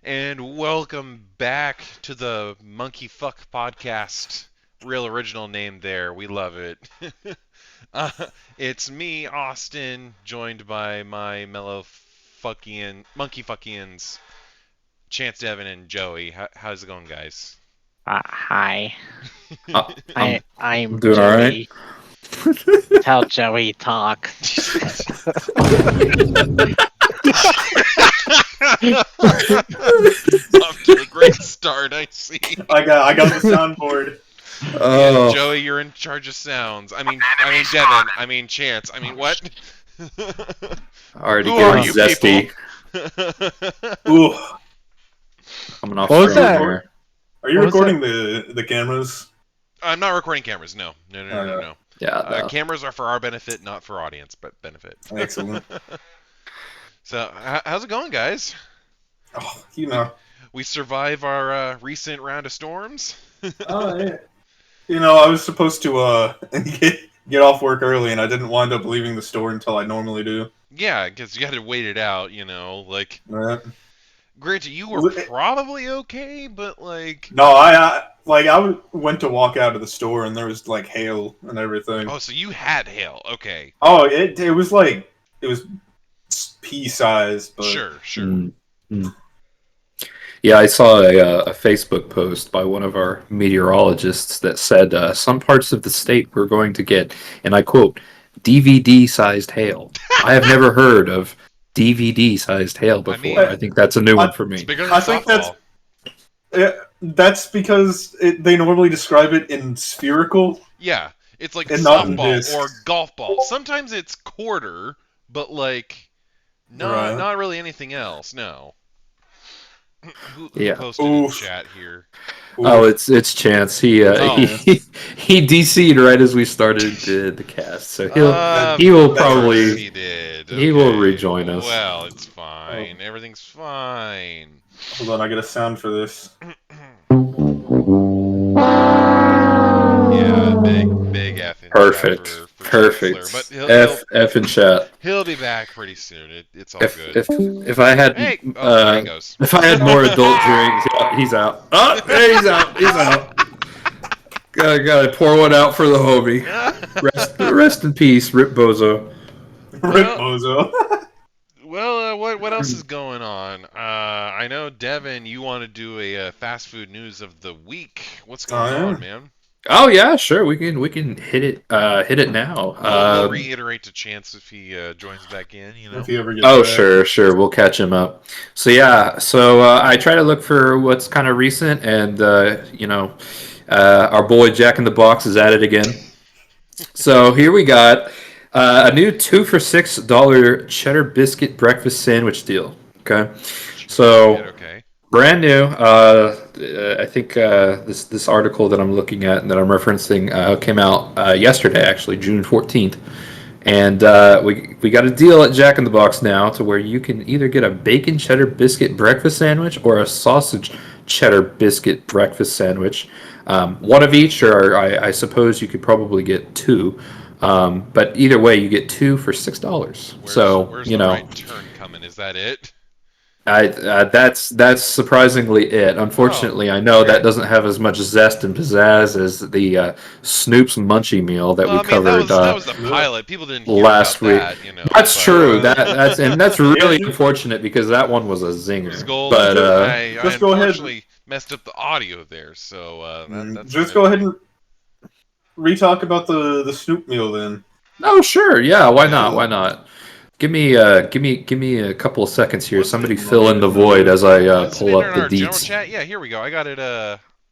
And welcome back to the Monkey Fuck Podcast. Real original name there. We love it. uh, it's me, Austin, joined by my mellow fucking monkey fuckians, Chance, Devin, and Joey. How's it going, guys? Hi, I'm I'm doing all right. Joey. Tell Joey talk. Off to a great start, I see. I got the soundboard. Yeah, Oh, Joey, you're in charge of sounds. I mean Devin. I mean Chance. I mean what? already Who getting are you zesty. Ooh, Coming off What was frame that? here. are you What was recording the cameras? I'm not recording cameras. No. Yeah, no. Cameras are for our benefit, not for audience, but benefit. Excellent. So, how's it going, guys? Oh, you know, We survive our recent round of storms. yeah. I was supposed to get off work early, and I didn't wind up leaving the store until I normally do. Yeah, because you had to wait it out, Like, Right. granted, you were Was it- probably okay, but like, No, went to walk out of the store, and there was like hail and everything. oh, so you had hail. Okay, Oh, it was like it was pea size, but sure. Mm, mm. Yeah, I saw a Facebook post by one of our meteorologists that said some parts of the state were going to get, and I quote, DVD-sized hail. I have never heard of DVD-sized hail before. mean, I think that's a new one for It's me. bigger than I think softball. that's because they normally describe it in spherical. Yeah, it's like And not in softball discs. or golf ball. Sometimes it's quarter, but like Right. not really anything else. No. Who Yeah. posted in the Oof. chat here? Oh, it's Chance. Oh. He DC'd right as we started the cast, so he will Of probably course he did. he will Okay. rejoin us. Well, it's fine. Everything's fine. Hold on, I get a sound for this. Yeah, big F in chat Perfect. for Perfect. Chancellor, but F in chat. he'll be back pretty soon. It's all If good. if I had Hey, there he goes. if I had more adult drinks, yeah, he's out. Oh, there he's out. He's out. Gotta pour one out for the homie. Rest in peace, Rip Bozo. Rip Bozo. Well, what else is going on? I know Devin, you want to do a fast food news of the week. What's going yeah. on, man? Oh yeah, sure. We can hit it now. We'll reiterate to Chance if he joins back in. If he ever gets Oh, back. sure. We'll catch him up. So yeah, I try to look for what's kind of recent, and our boy Jack in the Box is at it again. So here we got a new $2 for $6 cheddar biscuit breakfast sandwich deal. Okay, so Okay. brand new. I think this article that I'm looking at and that I'm referencing came out yesterday, actually June 14th. And we got a deal at Jack in the Box now to where you can either get a bacon cheddar biscuit breakfast sandwich or a sausage cheddar biscuit breakfast sandwich. One of each, or I suppose you could probably get two. But either way, you get two for $6. Where's the right turn coming? Is that it? That's surprisingly it. Unfortunately, I know that doesn't have as much zest and pizzazz as the Snoop's Munchie meal that we covered that was the pilot. People didn't hear last about week. that, That's but- true. That's really unfortunate because that one was a zinger. It was gold. But I Just go ahead. unfortunately messed up the audio there, so that's Just go ahead and re-talk about the Snoop meal then. oh sure, yeah, why not? Give me a couple of seconds here. Somebody fill in the void as I Isn't it pull in up the our general deets. chat? Yeah, here we go. I got it.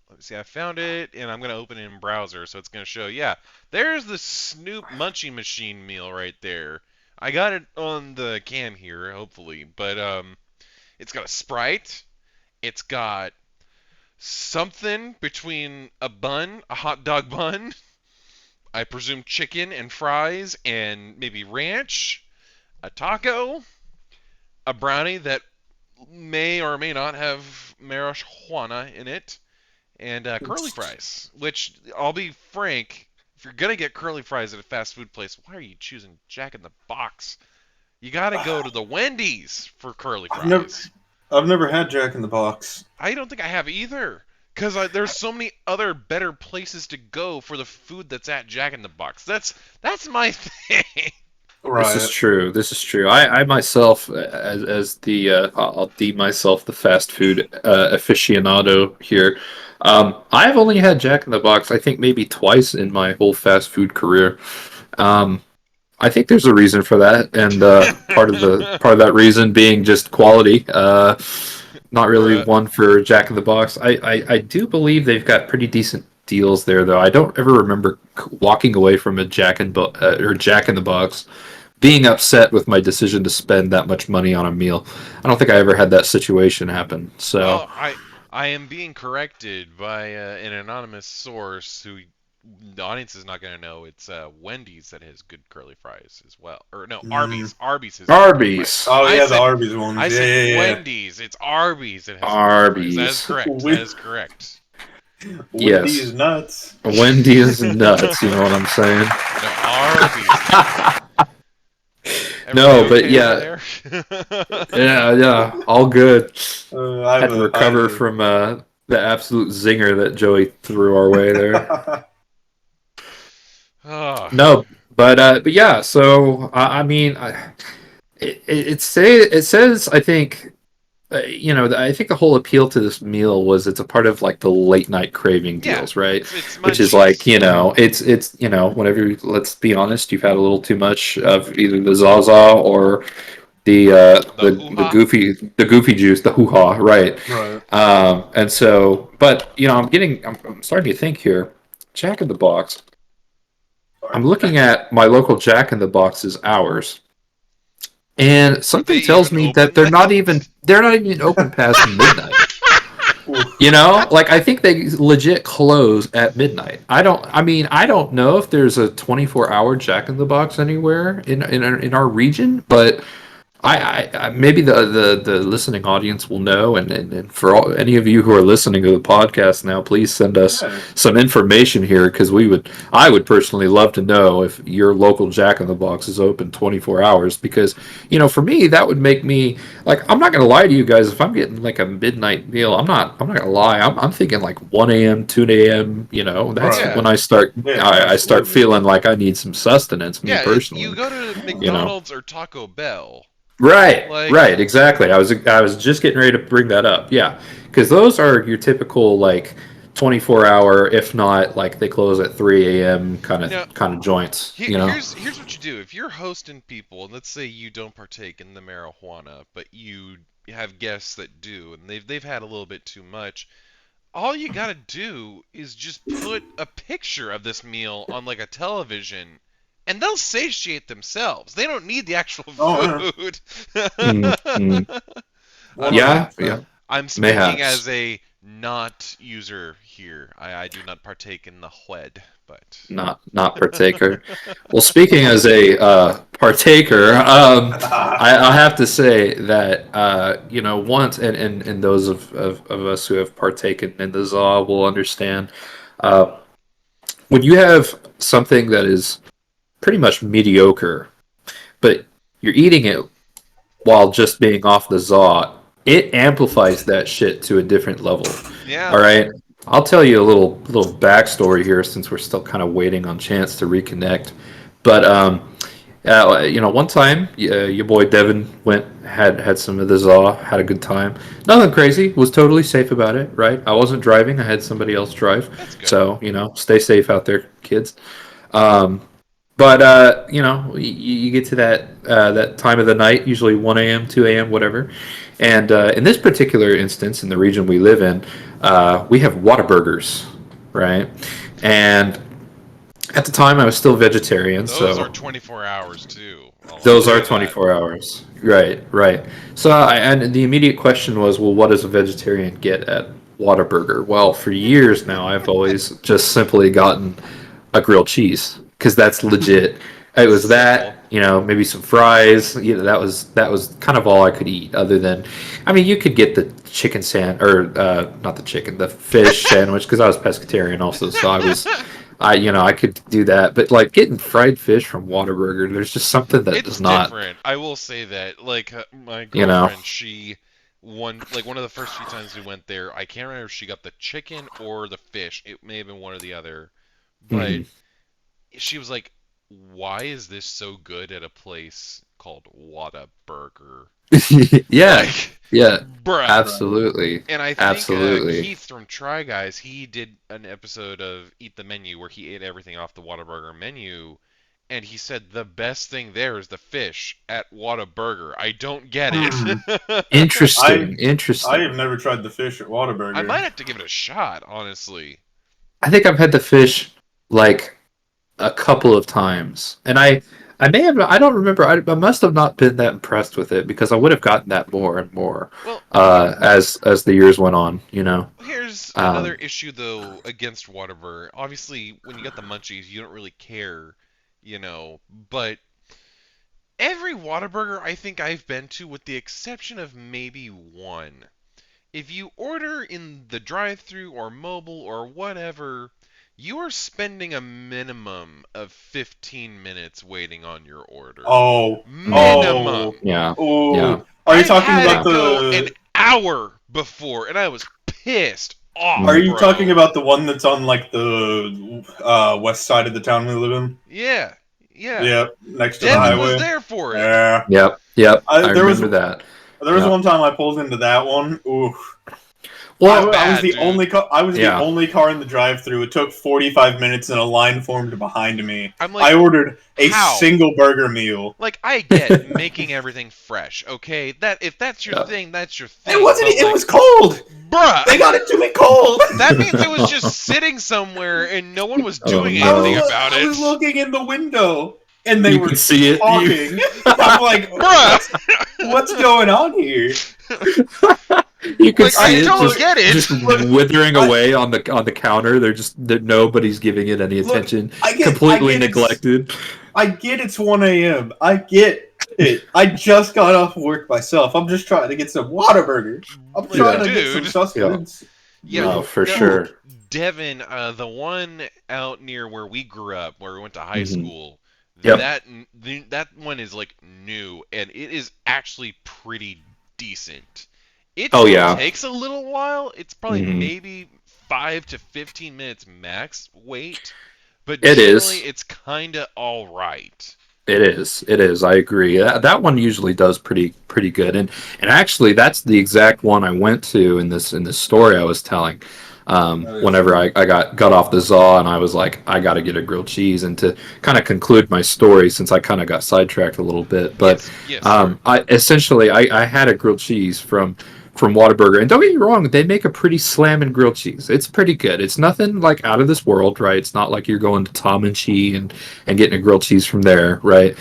Let's see. I found it, and I'm gonna open it in browser, so it's gonna show. Yeah, there's the Snoop Munchie Machine meal right there. I got it on the cam here, hopefully, but it's got a Sprite. It's got something between a bun, a hot dog bun, I presume chicken and fries, and maybe ranch, a taco, a brownie that may or may not have marijuana in it, and curly fries. Which, I'll be frank, if you're gonna get curly fries at a fast food place, why are you choosing Jack in the Box? You gotta go to the Wendy's for curly I've never- fries. I've never had Jack in the Box. I don't think I have either. Because there's so many other better places to go for the food that's at Jack in the Box. That's my thing. This is Right. true. This is true. I myself, as the I'll deem myself the fast food aficionado here. I've only had Jack in the Box, I think maybe twice in my whole fast food career. Um, I think there's a reason for that, and part of that reason being just quality. Not really Bruh. one for Jack in the Box. I do believe they've got pretty decent deals there, though. I don't ever remember walking away from a or Jack in the Box being upset with my decision to spend that much money on a meal. I don't think I ever had that situation happen. So, Well, I am being corrected by an anonymous source who the audience is not going to know. It's Wendy's that has good curly fries as well. Or no, Mm. Arby's. Arby's has good curly fries. Arby's. Oh I yeah, the said Arby's ones. I Yeah, said yeah, yeah. Wendy's. It's Arby's that has good curly fries. That is Arby's. correct. Wen- That is correct. Yes. Wendy's nuts. Wendy's nuts, you know what I'm saying? No, Arby's. No, Everybody but okay yeah. over there? Yeah, all good. I Had to recover from the absolute zinger that Joey threw our way there. Oh, No, but yeah. So I mean, it says I think I think the whole appeal to this meal was it's a part of like the late night craving yeah. deals, right? It's Which is like munchies. it's whenever let's be honest, you've had a little too much of either the Zaza or The the hoo-ha. goofy juice, the hoo ha, right? Right. And so, but I'm starting to think here. Jack in the Box. I'm looking at my local Jack in the Box's hours, and Are they something tells even me that open late? they're not even open past midnight. Oof. Like I think they legit close at midnight. I don't know if there's a 24-hour Jack in the Box anywhere in our region, but I maybe the listening audience will know, and for any of you who are listening to the podcast now, please send us Yeah. some information here because I would personally love to know if your local Jack in the Box is open 24 hours because for me that would make me like I'm not gonna lie to you guys if I'm getting like a midnight meal I'm not gonna lie I'm thinking like 1 a.m. 2 a.m. That's Right. Yeah. when Yeah, I start absolutely. feeling like I need some sustenance me Yeah, you personally. go to You know. McDonald's or Taco Bell. Right, Like, right, exactly. I was just getting ready to bring that up. Yeah, because those are your typical like 24-hour, if not like they close at 3 a.m. now, kind of joints. here's what you do. If you're hosting people, and let's say you don't partake in the marijuana, but you have guests that do, and they've had a little bit too much, all you gotta do is just put a picture of this meal on like a television, and they'll satiate themselves. They don't need the actual Oh, yeah. food. Mm, mm. I'm, Yeah, 100%. yeah, I'm speaking mayhaps as a not user here. I do not partake in the WHED, but not partaker. Well, speaking as a partaker, I have to say that once and those of us who have partaken in the ZA will understand uh, when you have something that is pretty much mediocre, but you're eating it while just being off the ZA, it amplifies that shit to a different level. yeah. All right. I'll tell you a little backstory here since we're still kind of waiting on chance to reconnect. But one time, your boy Devin had some of the ZA, had a good time. Nothing crazy. Was totally safe about it. Right. I wasn't driving. I had somebody else drive. That's good. So stay safe out there, kids. Um, but you get to that time of the night, usually 1 a.m., 2 a.m., whatever. And in this particular instance, in the region we live in, we have Whataburgers, right? And at the time, I was still vegetarian, Those so are 24 hours too. I'll those tell are you that. 24 hours. Right, right. So, and the immediate question was, well, what does a vegetarian get at Whataburger? Well, for years now, I've always just simply gotten a grilled cheese because that's legit. It was Simple. that, maybe some fries. That was kind of all I could eat. Other than, I mean, you could get the chicken or not the chicken, the fish sandwich because I was pescatarian also, so I could do that. But like getting fried fish from Whataburger, there's just something that It's does not, different. I will say that. Like my you know. girlfriend, she one of the first few times we went there. I can't remember if she got the chicken or the fish. It may have been one or the other, but Mhm. she was like, "Why is this so good at a place called Whataburger?" Yeah, Like, yeah, bruh. Right. absolutely, And I think absolutely. Keith from Try Guys, he did an episode of Eat the Menu where he ate everything off the Whataburger menu, and he said the best thing there is the fish at Whataburger. I don't get Hmm. it. I Interesting, I interesting. have never tried the fish at I Whataburger. might have to give it a shot, honestly. I think I've had the fish like a couple of times, and I may have I don't remember. I must have not been that impressed with it because I would have gotten that more and more Well, as the years went on. here's another Um, issue though against Whataburger. Obviously, when you get the munchies, you don't really care, but every Whataburger I think I've been to, with the exception of maybe one, if you order in the drive-through or mobile or whatever, you are spending a minimum of 15 minutes waiting on your order. Oh, mhm. oh, Minimum. Yeah, yeah, oh. Are you I've talking had about yeah. it go an the? hour before, and I was pissed Are off, Mm. you talking bro. about the one that's on like the west side of the town we live in? Yeah, yeah. Yeah, next to the Devin was highway. there for it. Yeah. Yep, yep. I, I there was remember that. there was Yeah. one time I pulled into that one. Ooh. How Well, I was bad, the dude? only car. I was the yeah, only car in the drive-through. It took 45 minutes, and a line formed behind me. I'm I like, ordered a how? single burger meal. Like, I get making everything fresh, okay? That if that's your yeah. thing, that's your It thing. wasn't. But It like, was cold. They bruh, got it to me cold. that means it was just sitting somewhere and no one was Oh doing anything no. about I was it. looking in the window, and they You could were see it. You talking. I'm like, Bruh! what's going on here? you could Like, I see I it don't look, get it. just look. withering I away on the counter. Nobody's giving it any look. attention. I Completely get it's. neglected. I get it's 1 a.m. I get it. I just got off work myself. I'm just trying to get some Whataburger. I'm Like, trying Yeah. to get some dude. Yeah. sustenance. Yeah, No, for no, Ooh. sure. Devin, the one out near where we grew up, where we went to high Hmm. school, Yep. that one is like new, and it is actually pretty decent. It Oh still yeah. takes a little while. It's probably Hmm. maybe 5 to 15 minutes max wait, but It generally is. it's kinda all right. It is. It is. I agree. That one usually does pretty good. And actually, that's the exact one I went to in this story I was telling. That is Whenever true. I got off the Zaw and I was like, I got to get a grilled cheese. And to kind of conclude my story, since I kind of got sidetracked a little bit, but Yes, yes, sir. I essentially I had a grilled cheese from Whataburger. And don't get me wrong, they make a pretty slamming grilled cheese. It's pretty good. It's nothing like out of this world, right? It's not like you're going to Tom and Chi and getting a grilled cheese from there, right?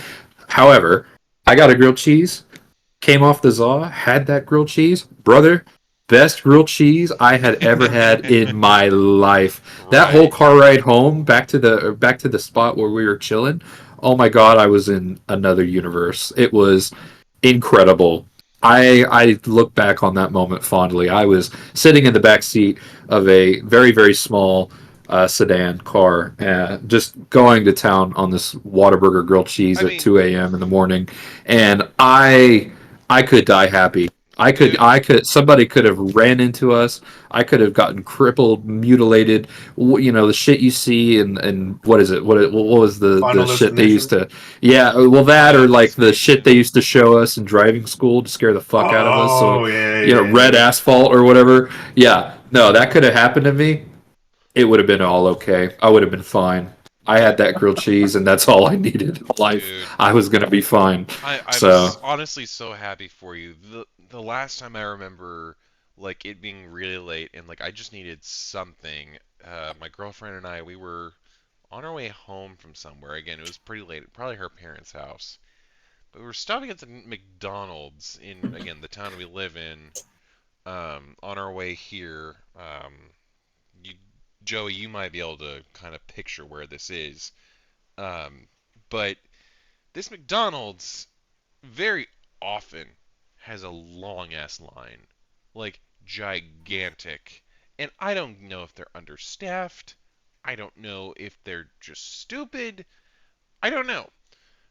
However, I got a grilled cheese, came off the Zaw, had that grilled cheese, brother. Best grilled cheese I had ever had in my life. That whole Right. car ride home, back to the spot where we were chilling. Oh my god, I was in another universe. It was incredible. I look back on that moment fondly. I was sitting in the back seat of a very small sedan car, just going to town on this Whataburger grilled cheese I at mean, 2 a.m. in the morning, and I could die happy. dude, I could, somebody could have ran into us. I could have gotten crippled, mutilated. The shit you see, and what is it? What was the Final shit they used destination. to? Yeah, well, that or Final like the shit they Destination. used to show us in driving school to scare the fuck out of us. So, Oh yeah. red asphalt or whatever. Yeah, no, that could have happened to me. It would have been all okay. I would have been fine. I had that grilled cheese, and that's all I needed in life. Dude, I was gonna be fine. I'm So, honestly so happy for you. The last time I remember like it being really late and like I just needed something. My girlfriend and I, we were on our way home from somewhere. Again, it was pretty late, probably her parents' house. But we were stopping at the McDonald's in again the town we live in. On our way here, you, Joey, you might be able to kind of picture where this is. Um, but this McDonald's very often has a long ass line, like gigantic. And I don't know if they're understaffed. I don't know if they're just stupid. I don't know.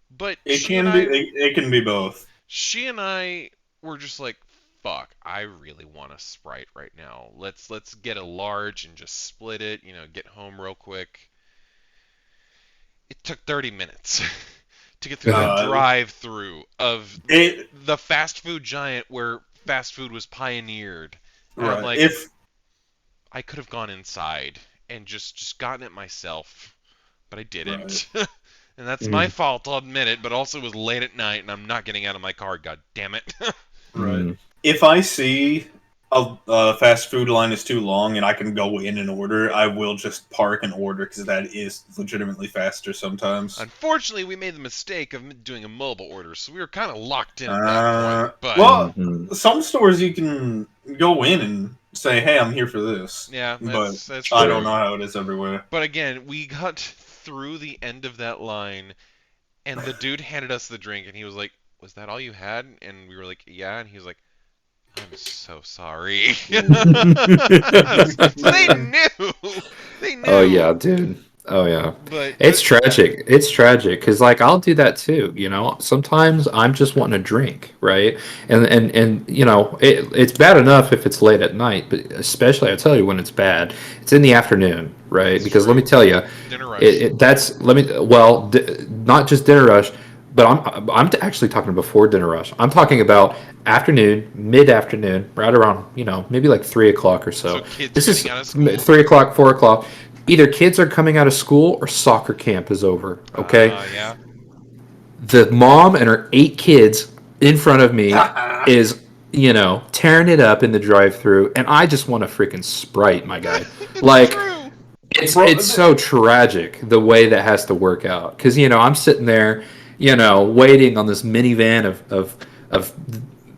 But It can be. It can be both. she and I were just like, fuck, I really want a Sprite right now. Let's get a large and just split it, get home real quick. It took 30 minutes to get through the Uh, drive-through of it the fast food giant where fast food was pioneered. And I'm right. like, If I could have gone inside and just gotten it myself, but I right. didn't. And that's my Mm, fault, I'll admit it, but also it was late at night and I'm not getting out of my car, god damn it. Right. mm. If I see a fast food line is too long and I can go in and order, I will just park and order because that is legitimately faster sometimes. Unfortunately, we made the mistake of doing a mobile order, so we were kind of locked in at that point. Uh, But well, Mhm. some stores you can go in and say, "Hey, I'm here for this," yeah, but that's I don't know true. how it is everywhere. But again, we got through the end of that line, and the dude handed us the drink, and he was like, "Was that all you had?" And we were like, "Yeah." And he was like, "I'm so sorry." So they knew. They Oh knew. yeah, dude. Oh yeah. But It's tragic. It's tragic because like I'll do that too. Sometimes I'm just wanting a drink, right? And it's bad enough if it's late at night, but especially I tell you when it's bad, it's in the afternoon, right? that's Because let me true. tell you, Dinner rush. that's let me well, not just dinner rush, but I'm actually talking before dinner rush. I'm talking about afternoon, mid afternoon, right around maybe like 3 o'clock or So so. kids This getting is out of school. 3 o'clock, 4 o'clock. Either kids are coming out of school or soccer camp is over. Okay, Yeah. the mom and her 8 kids in front of me is tearing it up in the drive-through, and I just want a freaking Sprite, my guy. It's Like true. it's Bro, so tragic the way that has to work out because I'm sitting there, waiting on this minivan of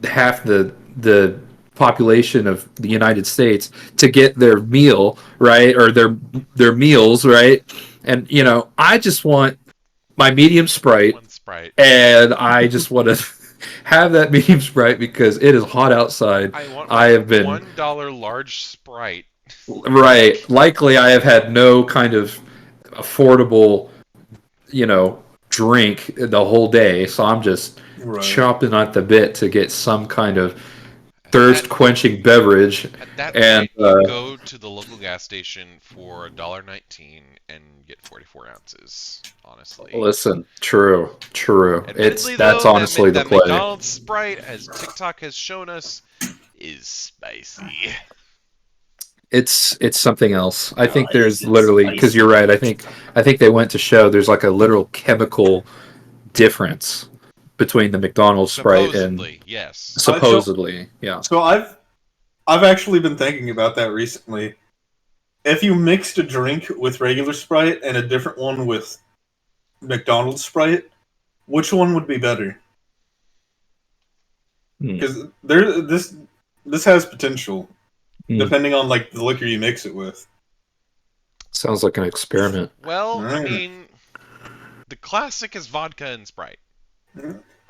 half the population of the United States to get their meal right or their meals right, and I just want my medium Sprite, One Sprite. and I just want to have that medium Sprite because it is hot outside. I want I my have been $1 large Sprite. right. Likely, I have had no kind of affordable, you know, drink the whole day, so I'm just right. chomping at the bit to get some kind of At that thirst quenching beverage. at that And point, you go to the local gas station for $1.19 and get 44 ounces. Honestly. listen, true, true. Admittedly, That's though, honestly the that play. McDonald's Sprite, as TikTok has shown us, is spicy. It's something else. I think Is there's it literally because you're spicy? right. I think they went to show there's like a literal chemical difference between the McDonald's Sprite and Supposedly, yes. So, supposedly, yeah. so I've actually been thinking about that recently. If you mixed a drink with regular Sprite and a different one with McDonald's Sprite, which one would be better? Hmm. Because this has potential Hmm. depending on like the liquor you mix it with. Sounds like an experiment. Well, I Mm. mean, the classic is vodka and Sprite.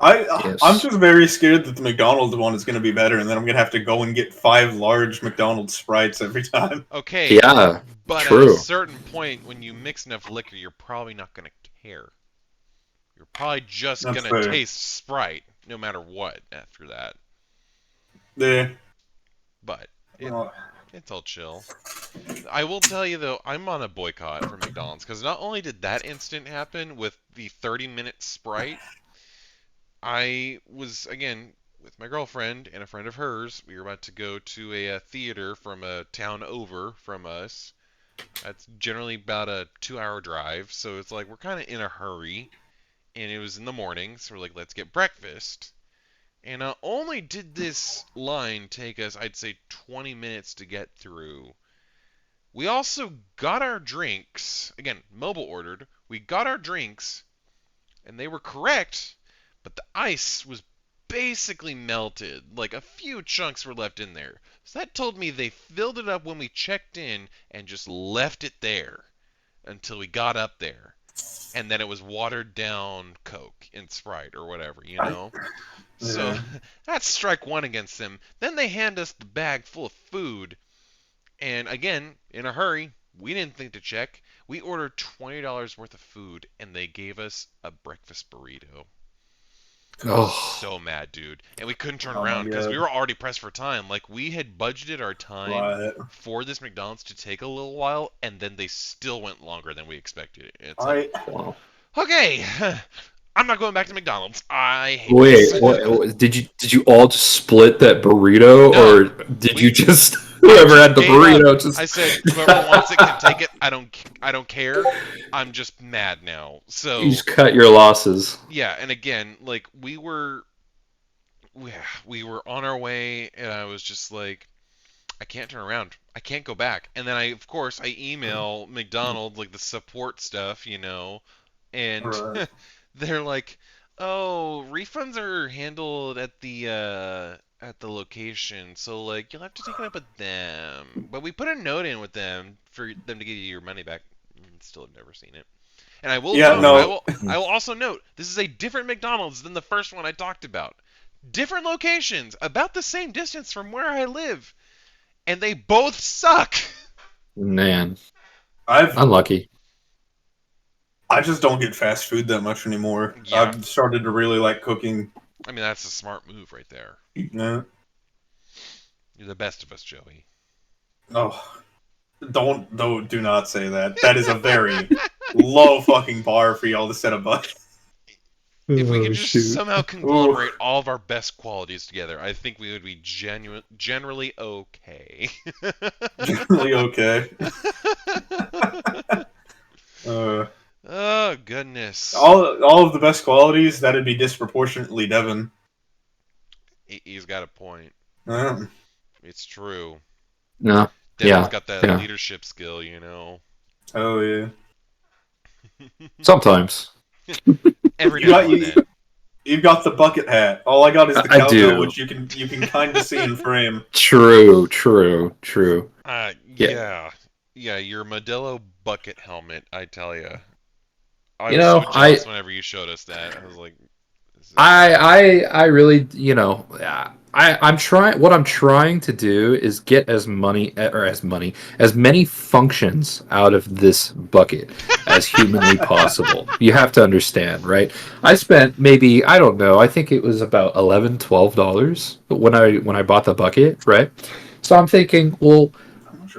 I'm Yes. just very scared that the McDonald's one is going to be better, and then I'm going to have to go and get 5 large McDonald's Sprites every time. Okay, Yeah. but at a True. certain point, when you mix enough liquor, you're probably not going to care. You're probably just That's going to fair. taste Sprite, no matter what, after that. Yeah. But Uh, it's all chill. I will tell you though, I'm on a boycott for McDonald's because not only did that incident happen with the 30-minute Sprite, I was again with my girlfriend and a friend of hers. We were about to go to a theater from a town over from us. That's generally about a 2-hour drive, so it's like we're kind of in a hurry, and it was in the morning, so we're like, let's get breakfast. And not only did this line take us, I'd say, 20 minutes to get through, we also got our drinks. Again, mobile ordered. We got our drinks, and they were correct, but the ice was basically melted. Like a few chunks were left in there. So that told me they filled it up when we checked in and just left it there until we got up there. And then it was watered down Coke and Sprite or whatever. So yeah. that's strike one against them. Then they hand us the bag full of food. And again, in a hurry, we didn't think to check. We ordered $20 worth of food and they gave us a breakfast burrito. I was Oh, so mad, dude. And we couldn't turn Oh my around because we god. were already pressed for time. Like, we had budgeted our time Right. for this McDonald's to take a little while, and then they still went longer than we expected. It's like, I wow. okay, I'm not going back to McDonald's. I hate Wait, this. did you all just split that burrito, No, or did you we just I whoever just had the gave up. burrito just? I said, whoever wants it can take it. I don't care. I'm just mad now. You So just cut your losses. yeah, and again, like we were on our way, and I was just like, I can't turn around. I can't go back. And then of course, I email McDonald's like the support stuff, and right. they're like, "Oh, refunds are handled at the location, so like you'll have to take it up with them." But we put a note in with them for them to give you your money back. Still have never seen it. And I will Yeah, note, no. I will also note, this is a different McDonald's than the first one I talked about. Different locations, about the same distance from where I live, and they both suck. Man, I've unlucky. I just don't get fast food that much anymore. Yeah. I've started to really like cooking. I mean, that's a smart move right there. Yeah. You're the best of us, Joey. Oh, do not say that. That is a very low fucking bar for y'all to set above. If we Oh, could just shoot. somehow conglomerate all of our best qualities together, I think we would be generally okay. Generally okay. Oh goodness. All of the best qualities, that'd be disproportionately Devin. He's got a point. Uh, It's true. No. Devin's Yeah. got that Yeah. leadership skill, oh yeah. Sometimes. Every You now got and then. You've got the bucket hat. All I got is the I cowbell, do. which you can kind of see in frame. True. Yeah. Yeah, your Modelo bucket helmet, I tell you. I You was know, so jealous whenever you showed us that. I was like, this is- I really, I'm trying. What I'm trying to do is get as many functions out of this bucket as humanly possible. You have to understand, right? I spent maybe, I don't know, I think it was about $11, $12 when I bought the bucket, right? So I'm thinking, well,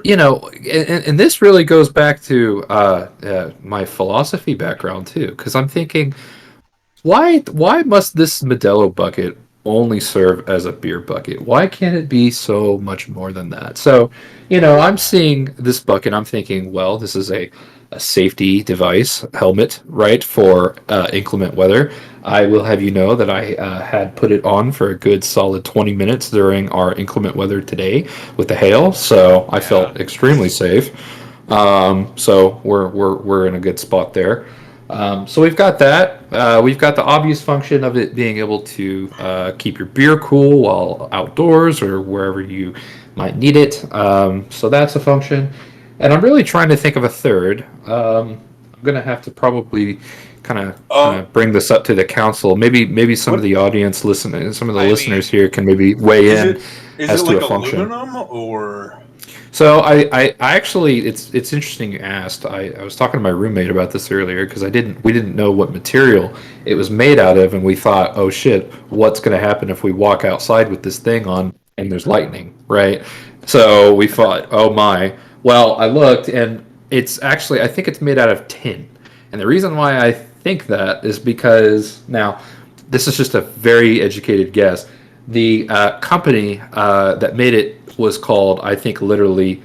and this really goes back to my philosophy background too, because I'm thinking, why must this Modelo bucket only serve as a beer bucket? Why can't it be so much more than that? So, I'm seeing this bucket. I'm thinking, well, this is a safety device helmet, right, for inclement weather. I will have you know that I had put it on for a good solid 20 minutes during our inclement weather today with the hail, so I Yeah. felt extremely safe. So we're in a good spot there. So we've got that. We've got the obvious function of it being able to keep your beer cool while outdoors or wherever you might need it. So that's a function. And I'm really trying to think of a third. I'm gonna have to probably kind of bring this up to the council. Maybe some of What the audience listening, some of the I listeners mean, here can maybe weigh is in it? Is as it to like a function. aluminum or? So I actually, it's interesting you asked. I was talking to my roommate about this earlier because we didn't know what material it was made out of, and we thought, oh shit, what's going to happen if we walk outside with this thing on and there's lightning, right? So we thought, oh my. Well, I looked, and it's actually, I think it's made out of tin, and the reason why I think that is because now, this is just a very educated guess. The company that made it was called, I think, literally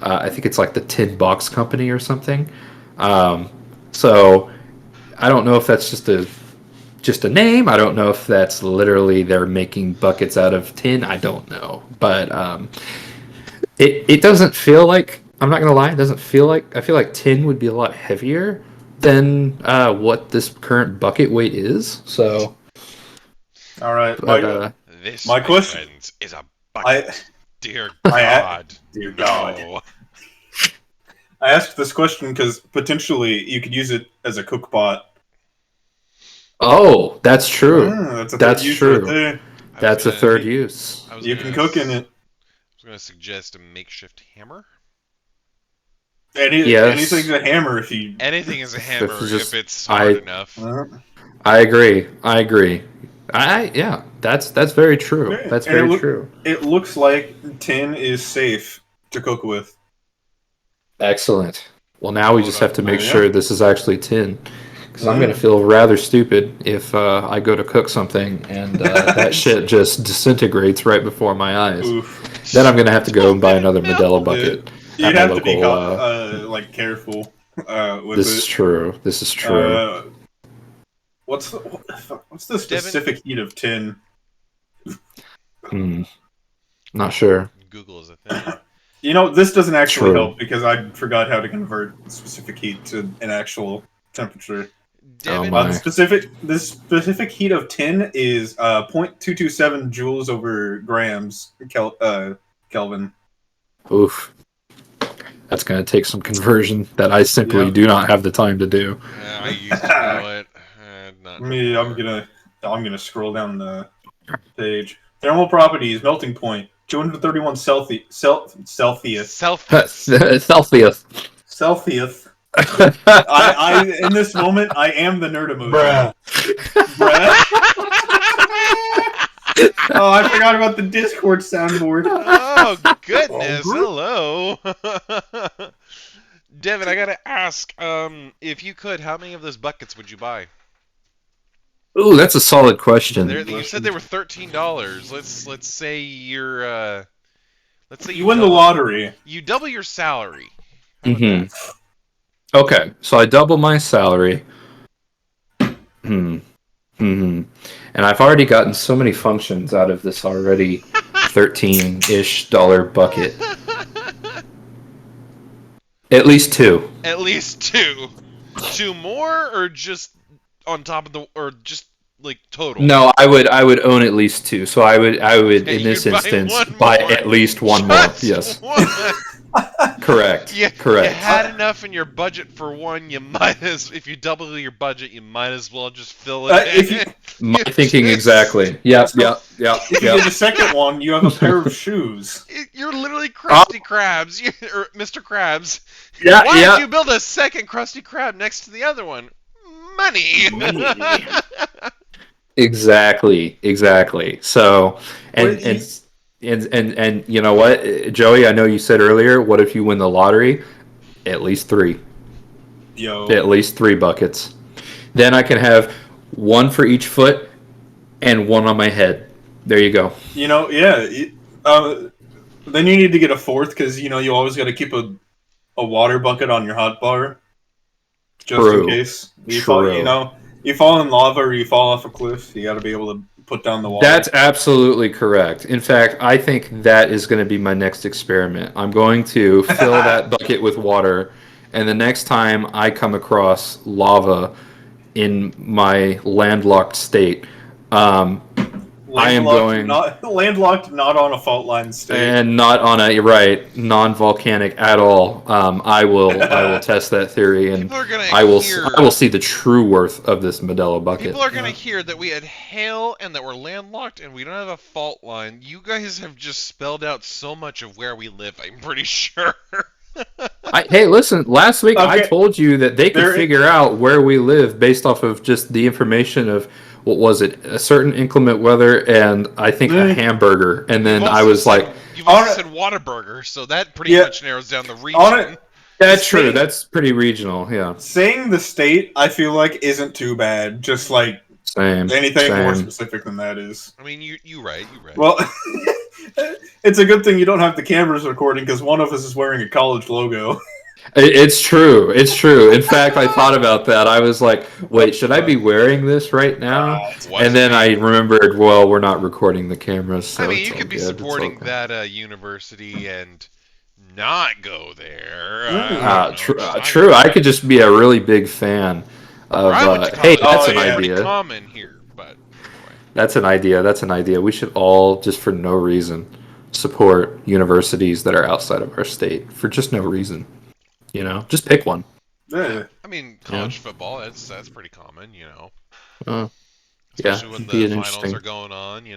I think it's like the Tin Box Company or something. So I don't know if that's just a name. I don't know if that's literally they're making buckets out of tin. I don't know, but it doesn't feel like, I'm not gonna lie. It doesn't feel like, I feel like tin would be a lot heavier than what this current bucket weight is. So, All right, but this, My my question- friends, is a I bucket. Dear I- God. dear God. No. I asked this question because potentially you could use it as a cook pot. oh, that's true. That's a That's third use true. right there. That's a third use. I was You gonna can cook in it. I was gonna suggest a makeshift hammer. Yes. Anything's a hammer if you. Anything is a hammer Just- if it's hard enough. I agree. Yeah, that's very true. Yeah, That's and very true. It looks like tin is safe to cook with. Excellent. Well, now we Hold just on. have to make Yeah. sure this is actually tin. Because I'm going Yeah. to feel rather stupid if I go to cook something and that shit just disintegrates right before my eyes. Oof. Then I'm going to have to go and buy another No. Modelo bucket. You'd at my have to be local, like careful with This it. is true. This is true. What's the specific heat of tin? Not sure. Google is a thing. You know, this doesn't actually True. help because I forgot how to convert specific heat to an actual temperature. Devin, my. The specific heat of tin is 0.227 joules over grams Kelvin. Oof. That's going to take some conversion that I simply Yeah. do not have the time to do. I used to know it. Not Me, anymore. I'm gonna scroll down the page. Thermal properties, melting point, 231 Celsius. Selfies. Celsius. Celsius. I in this moment I am the nerd emoji. Bruh. Oh, I forgot about the Discord soundboard. Oh goodness! Hello, Devin. I gotta ask. If you could, how many of those buckets would you buy? Ooh, that's a solid question. You said they were $13. Let's say you're let's say You win the double, lottery. you double your salary. How about Mm-hmm. that? Okay, so I double my salary. And I've already gotten so many functions out of this already $13-ish bucket. At least two. At least two. Two more, or just on top of or just like total? No, I would own at least two. So I would Okay, in this you'd buy instance one buy more. at least one Just more. Yes. one. Correct. You Correct. had enough in your budget for one. You might as if you double your budget, you might as well just fill it. If you, My thinking exactly. Yep. if you get the second one, you have a pair of shoes. You're literally Krusty Krabs, or Mr. Krabs. Yeah, Why yeah. did you build a second Krusty Krab next to the other one? Money. Exactly. So, and you know what, Joey? I know you said earlier, what if you win the lottery? At least three. Yo. At least 3 buckets. Then I can have one for each foot and one on my head. There you go. You know, yeah. Then you need to get a fourth because you know you always got to keep a water bucket on your hot bar, just True. in case True. you fall in lava or you fall off a cliff. You got to be able to put down the water. That's absolutely correct. In fact, I think that is going to be my next experiment. I'm going to fill that bucket with water, and the next time I come across lava in my landlocked state, I am going landlocked, not on a fault line state. and not on a non-volcanic at all. I will test that theory, and People are gonna I will hear. I will see the true worth of this Modelo bucket. People are gonna hear that we had hail and that we're landlocked and we don't have a fault line. You guys have just spelled out so much of where we live. I'm pretty sure. Hey, listen. Last week I Okay. told you that they could There- figure out where we live based off of just the information of what was it, a certain inclement weather, and I think a hamburger. And then I was like, You've also said Whataburger, so that pretty much narrows down the region. "That's true. That's pretty regional." Yeah. Saying the state, I feel like, isn't too bad. Just like Same. anything more Same. specific than that is. I mean, you right. Well, it's a good thing you don't have the cameras recording because one of us is wearing a college logo. It's true. It's true. In fact, I thought about that. I was like, "Wait, should I be wearing this right now?" And then I remembered, well, we're not recording the cameras. So I mean, it's you all could be good. It's supporting okay. that university and not go there. True. I could just be a really big fan of. I went to Hey, college. that's Oh, an yeah. Pretty idea. common here, but anyway. That's an idea. That's an idea. We should all, just for no reason, support universities that are outside of our state for just no reason. You know, just pick one. Yeah. I mean, college football, that's pretty common, Yeah, Especially when it'd be the an finals interesting. are going on.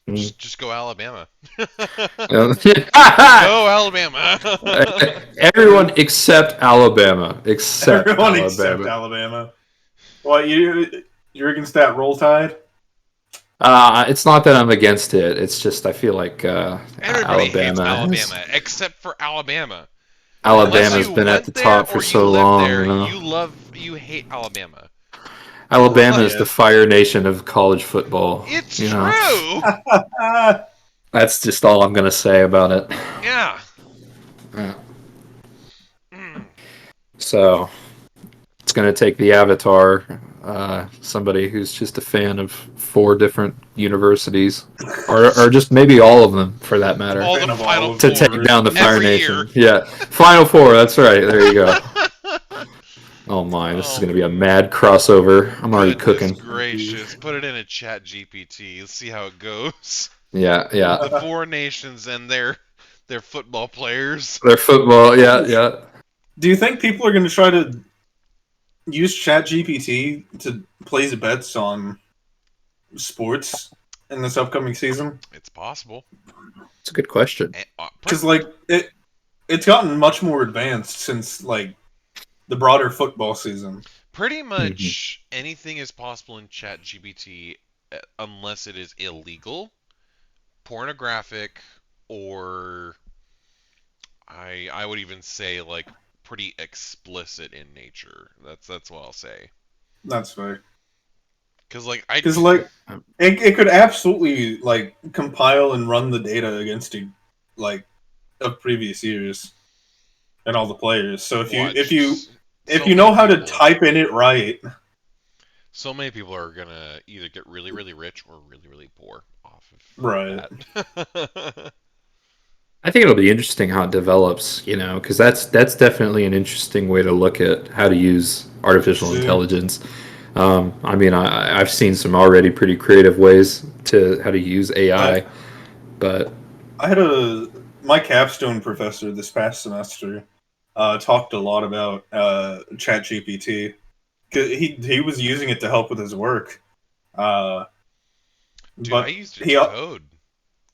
Mm. Just go Alabama. Go Go Alabama. Everyone except Alabama. Except Everyone except Alabama. Alabama. What, you're against that roll tide? It's not that I'm against it. It's just I feel like Everybody hates Alabama except for Alabama. Unless Alabama's you been at the went there top for or you so lived long. there, You know? you hate Alabama. Alabama is Yeah. the Fire Nation of college football. It's You know, true. that's just all I'm gonna say about it. Yeah. Yeah. So it's gonna take the Avatar, somebody who's just a fan of 4 different universities, or just maybe all of them for that matter, All the Fan of all Final of the to take Four down the universities. Fire every year. Nation. Yeah, Final Four. That's right. There you go. Oh my, this is Oh, gonna be a mad crossover. I'm already goodness cooking. gracious. Put it in a chat GPT. Let's see how it goes. Yeah, yeah. The 4 nations and their football players. Their football. Yeah, yeah. Do you think people are going to try to use ChatGPT to place bets on sports in this upcoming season? It's possible. It's a good question. Because it's gotten much more advanced since like the broader football season. Pretty Mm-hmm. much anything is possible in ChatGPT unless it is illegal, pornographic, or I would even say like pretty explicit in nature. That's what I'll say. That's fair. Cause like Because like it could absolutely like compile and run the data against you, like of previous years and all the players. So if so you many know how to people, type in it right, so many people are gonna either get really really rich or really really poor off of right? that. I think it'll be interesting how it develops, because that's definitely an interesting way to look at how to use artificial See, intelligence. I mean, I've seen some already pretty creative ways to how to use I AI, but I had my capstone professor this past semester talked a lot about ChatGPT. 'Cause he was using it to help with his work. Uh, Dude, I but used it to he code.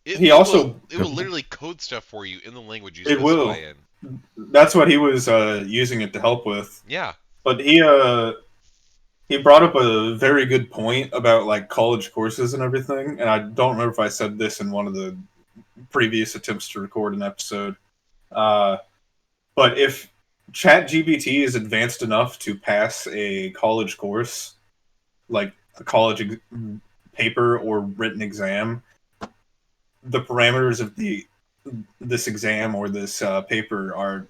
It he it will also it will literally code stuff for you in the language you it specify will. in. That's what he was using it to help with. Yeah. But he brought up a very good point about like college courses and everything. And I don't remember if I said this in one of the previous attempts to record an episode. Uh, but if ChatGPT is advanced enough to pass a college course, like a paper or written exam, the parameters of this exam or this paper are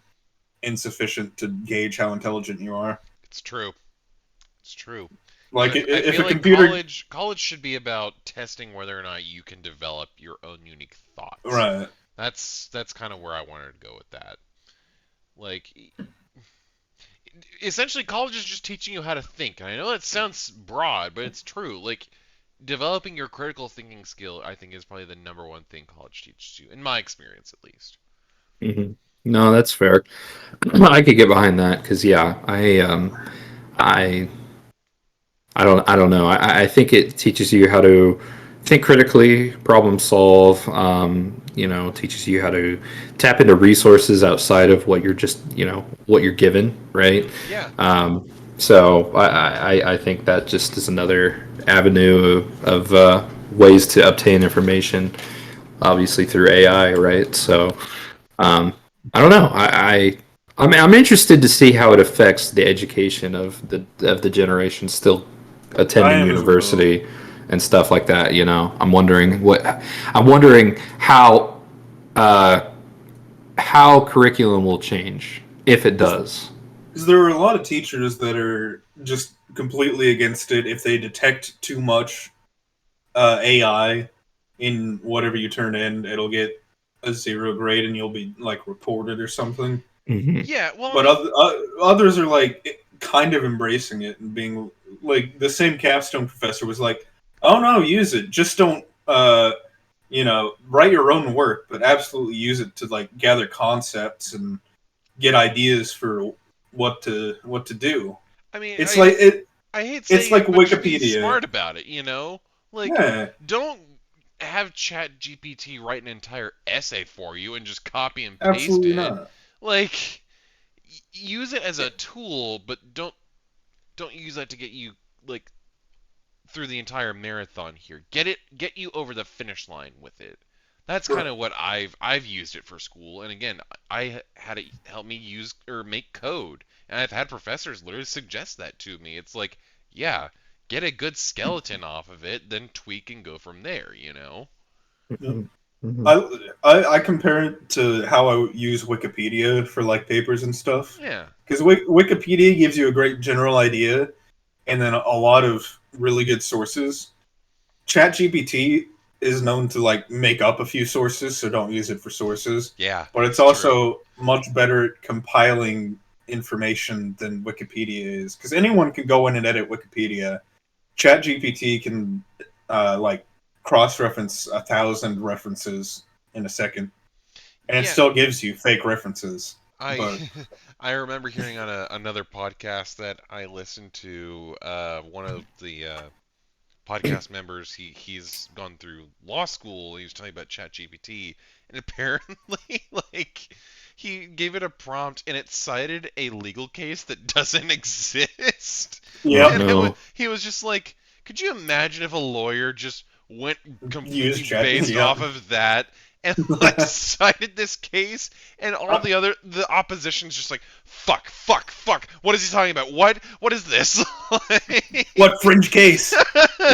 insufficient to gauge how intelligent you are. It's true. It's true. And Like I if feel a like computer, college should be about testing whether or not you can develop your own unique thoughts. right? That's kind of where I wanted to go with that. Like essentially college is just teaching you how to think. And I know that sounds broad, but it's true. Like developing your critical thinking skill, I think is probably the number one thing college teaches you in my experience at least. mhm. No, that's fair. I could get behind that because yeah, I I don't know. I think it teaches you how to think critically, problem solve. Teaches you how to tap into resources outside of what you're just what you're given, right? Yeah. So I think that just is another avenue of ways to obtain information, obviously through AI, right? So um, I don't know. I'm interested to see how it affects the education of the generation still I attending am as well. university and stuff like that. I'm wondering uh, how curriculum will change if it does. Because there are a lot of teachers that are just completely against it if they detect too much AI in whatever you turn in, it'll get a 0 grade and you'll be like reported or something. Hmm. Yeah, well, I But mean, others are like kind of embracing it and being like the same capstone professor was like, "Oh no, use it. Just don't write your own work, but absolutely use it to like gather concepts and get ideas for what to do." I mean, It's like I hate it's saying like it, but just be Wikipedia. smart about it, you know? Like, Yeah. don't have ChatGPT write an entire essay for you and just copy and paste Absolutely it. not. Like, use it as a tool, but don't use that to get you like through the entire marathon here. Get you over the finish line with it. That's kind of what I've used it for school. And again, I had it help me use or make code. And I've had professors literally suggest that to me. It's like, yeah, get a good skeleton off of it, then tweak and go from there, you know? I compare it to how I use Wikipedia for like papers and stuff. Yeah. Because Wikipedia gives you a great general idea, and then a lot of really good sources. ChatGPT is known to like make up a few sources, so don't use it for sources. Yeah. But it's true. also much better at compiling information than Wikipedia is, because anyone can go in and edit Wikipedia. ChatGPT can like cross-reference 1,000 references in a second, and it Yeah. still gives you fake references. I But I remember hearing on another podcast that I listened to, one of the podcast members, he's gone through law school. He was telling me about ChatGPT, and apparently, like, he gave it a prompt, and it cited a legal case that doesn't exist. yeah, And no. he was just like, could you imagine if a lawyer just went use completely Chat. based Yeah. off of that and like cited this case, and all the opposition's just like, fuck, what is he talking about? What is this? What fringe case?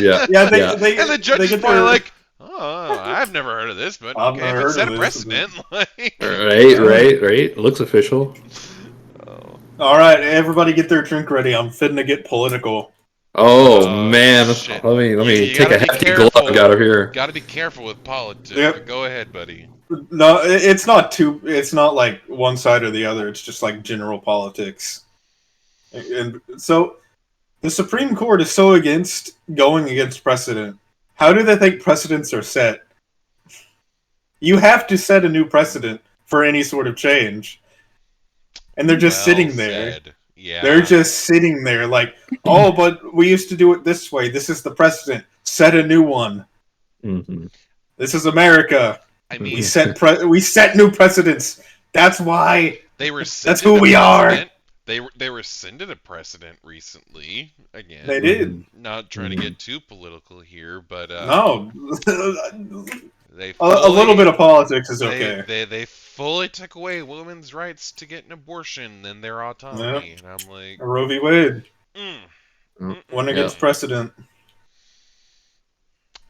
Yeah. Yeah, Yeah. And the judge they is get probably their, like, oh, I've never heard of this, but I've okay, never if it heard set of a this. precedent, like, Right. Looks official. oh, All right, everybody get their drink ready. I'm finna get political. Oh oh, man, shit. let me You take gotta a be hefty careful. glug out of here. Gotta be careful with politics. Yep. But go ahead, buddy. No, it's not too. It's not like one side or the other. It's just like general politics. And so the Supreme Court is so against going against precedent. How do they think precedents are set? You have to set a new precedent for any sort of change. And they're just Well sitting there. said. Yeah. They're just sitting there like, oh, but we used to do it this way. This is the precedent. Set a new one. Mm-hmm. This is America. I We mean, set new precedents. That's why. they That's rescinded who a we are. precedent. They rescinded a precedent recently. Again, They did. not trying to get too political here, but No. they A little bit of politics is okay. They fully took away women's rights to get an abortion and their autonomy, and I'm like, Roe v. Wade mm, went Yeah. against precedent.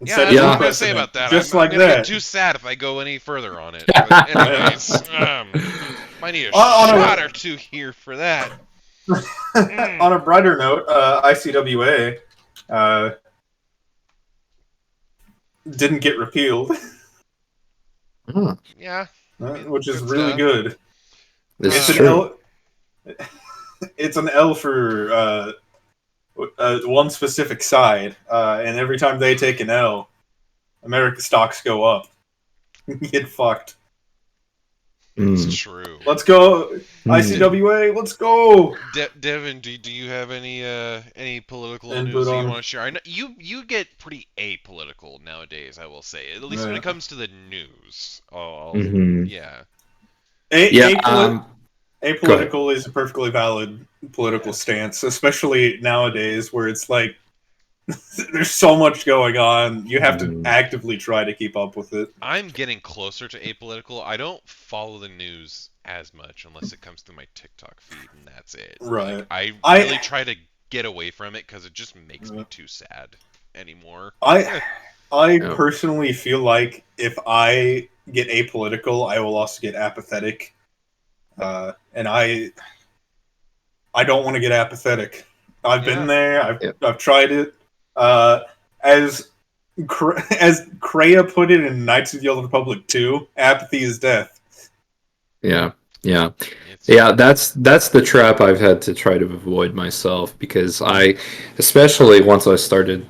And yeah, set that's new all I'm gonna say precedent, about that. Just I'm like gonna that. get too sad if I go any further on it. But anyways, might need a On a- shot or two here for that. On a brighter note, ICWA didn't get repealed, Oh, Yeah, mean, which is good really stuff. good. this It's is an true. L. It's an L for one specific side, and every time they take an L, America stocks go up. Get fucked. it's Mm. true. Let's go, Hmm. ICWA. Let's go. Devin, do you have any political Input news that you on- want to share? I know you get pretty apolitical nowadays. I will say, at least when Yeah. it comes to the news. Oh, Mhm. yeah. Yeah. Apolitical is a perfectly valid political stance, especially nowadays where it's like there's so much going on. You have to Mm. actively try to keep up with it. I'm getting closer to apolitical. I don't follow the news as much unless it comes through my TikTok feed, and that's it. Right. Like, I I- really try to get away from it because it just makes me too sad anymore. I Yeah. personally feel like if I get apolitical, I will also get apathetic. And I don't want to get apathetic. I've Yeah. been there. Yeah. I've tried it. As Kreia put it in Knights of the Old Republic 2, apathy is death. Yeah. It's, That's the trap I've had to try to avoid myself, because especially once I started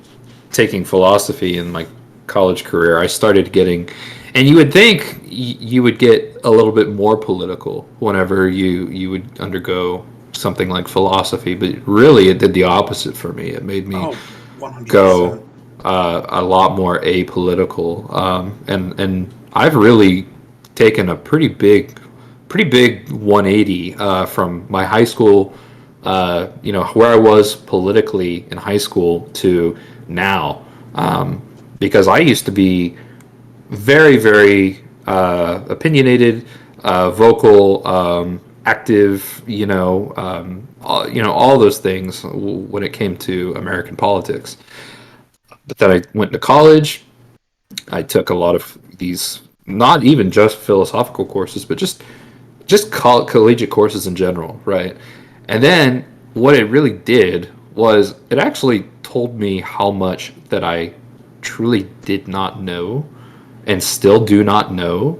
taking philosophy in my college career, I started getting, and you would think you would get a little bit more political whenever you would undergo something like philosophy, but really it did the opposite for me. It made me Oh, 100%. go a lot more apolitical, and I've really taken a pretty big 180 from my high school, where I was politically in high school to now, because I used to be very, very opinionated, vocal, active. All those things when it came to American politics. But then I went to college. I took a lot of these, not even just philosophical courses, but just collegiate courses in general, right? And then what it really did was it actually told me how much that I truly did not know and still do not know.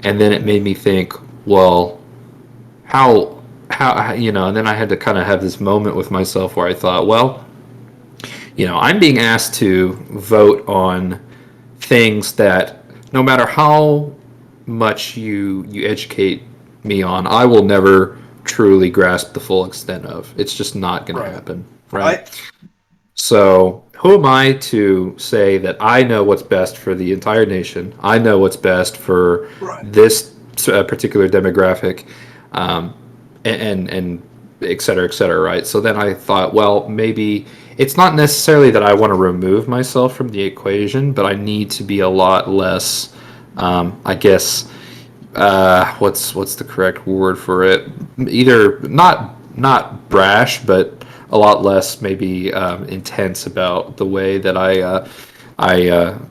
And then it made me think, well, how, and then I had to kind of have this moment with myself where I thought, well, I'm being asked to vote on things that no matter how much you educate me on, I will never truly grasp the full extent of. It's just not going to Right. happen, right? So, who am I to say that I know what's best for the entire nation? I know what's best for Right. this particular demographic, um, and et cetera, right? So then I thought, well, maybe it's not necessarily that I want to remove myself from the equation, but I need to be a lot less, I guess, what's the correct word for it? Either not brash, but a lot less maybe intense about the way that I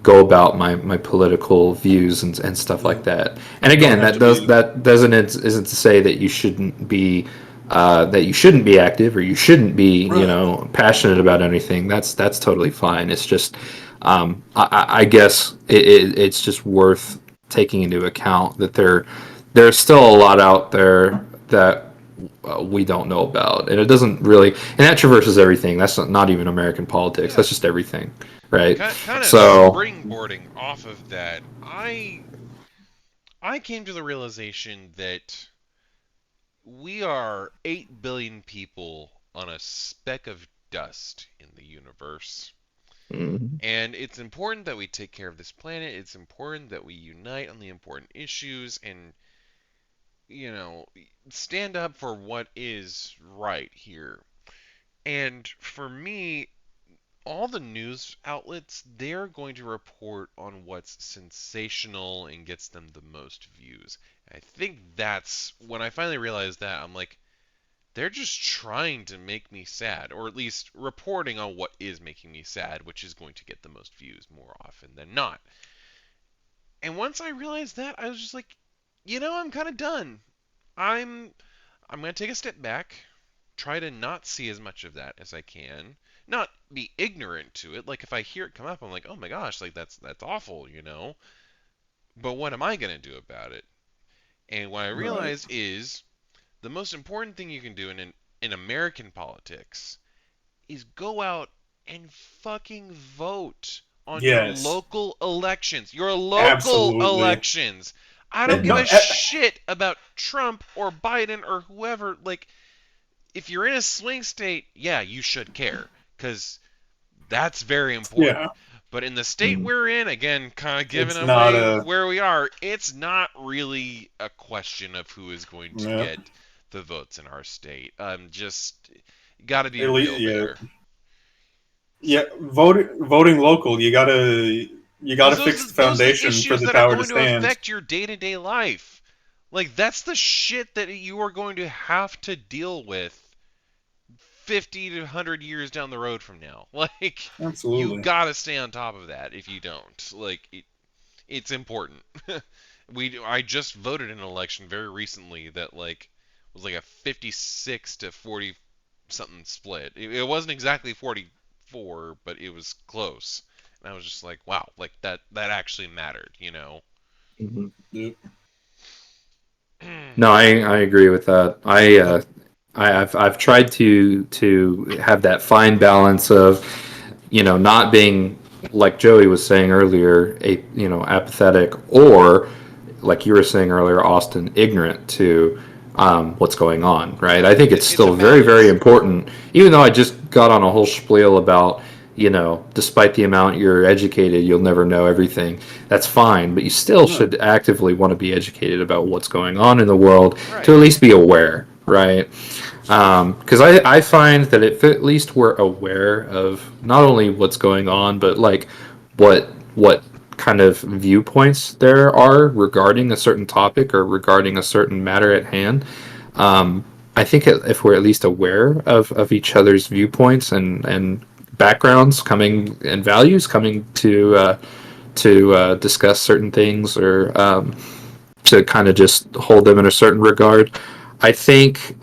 go about my political views and stuff like that. And again, Don't have to be that doesn't isn't to say that you shouldn't be active or you shouldn't be right. passionate about anything. That's totally fine. It's just I guess it's just worth taking into account that there's still a lot out there that we don't know about, and it doesn't really, and that traverses everything. That's not even American politics. Yeah. That's just everything, right? Kind of So, springboarding off of that, I came to the realization that we are 8 billion people on a speck of dust in the universe. mhm. And it's important that we take care of this planet. It's important that we unite on the important issues and, you know, stand up for what is right here. And for me, all the news outlets, they're going to report on what's sensational and gets them the most views. I think that's when I finally realized that, I'm like, they're just trying to make me sad, or at least reporting on what is making me sad, which is going to get the most views more often than not. And once I realized that, I was just like, I'm kind of done. I'm I'm going to take a step back, try to not see as much of that as I can, not be ignorant to it. Like if I hear it come up, I'm like, "Oh my gosh, like that's awful." But what am I going to do about it? And what I Right. realized is the most important thing you can do in American politics is go out and fucking vote on your Yes. local elections. Your local Absolutely. elections. I don't give Mhm. a shit about Trump or Biden or whoever. Like, if you're in a swing state, yeah, you should care because that's very Yeah. important. But in the state Mhm. we're in, again, kind of giving It's not away a where we are, it's not really a question of who is going to yeah. get the votes in our state. Just got to be At least real yeah. there. Yeah. Voting local. You gotta Because fix the those are the foundation for issues the that are tower to going to stand. affect your day-to-day life. Like that's the shit that you are going to have to deal with 50 to 100 years down the road from now. Like you Absolutely. got to stay on top of that if you don't. Like it's important. I just voted in an election very recently that like was like a 56 to 40 something split. It wasn't exactly 44, but it was close. And I was just like, wow, like that actually mattered. Mhm. Yep. No, I agree with that. I've tried to have that fine balance of, not being like Joey was saying earlier, apathetic, or like you were saying earlier, Austin, ignorant to what's going on. Right? I think it's It's a still very, very balance. important. Even though I just got on a whole spiel about despite the amount you're educated, you'll never know everything. That's fine, but you still should actively want to be educated about what's going on in the world to Right. at least be aware, right? Because I find that if at least we're aware of not only what's going on, but like what kind of viewpoints there are regarding a certain topic or regarding a certain matter at hand. I think if we're at least aware of each other's viewpoints and backgrounds coming and values coming to discuss certain things or to kind of just hold them in a certain regard, I think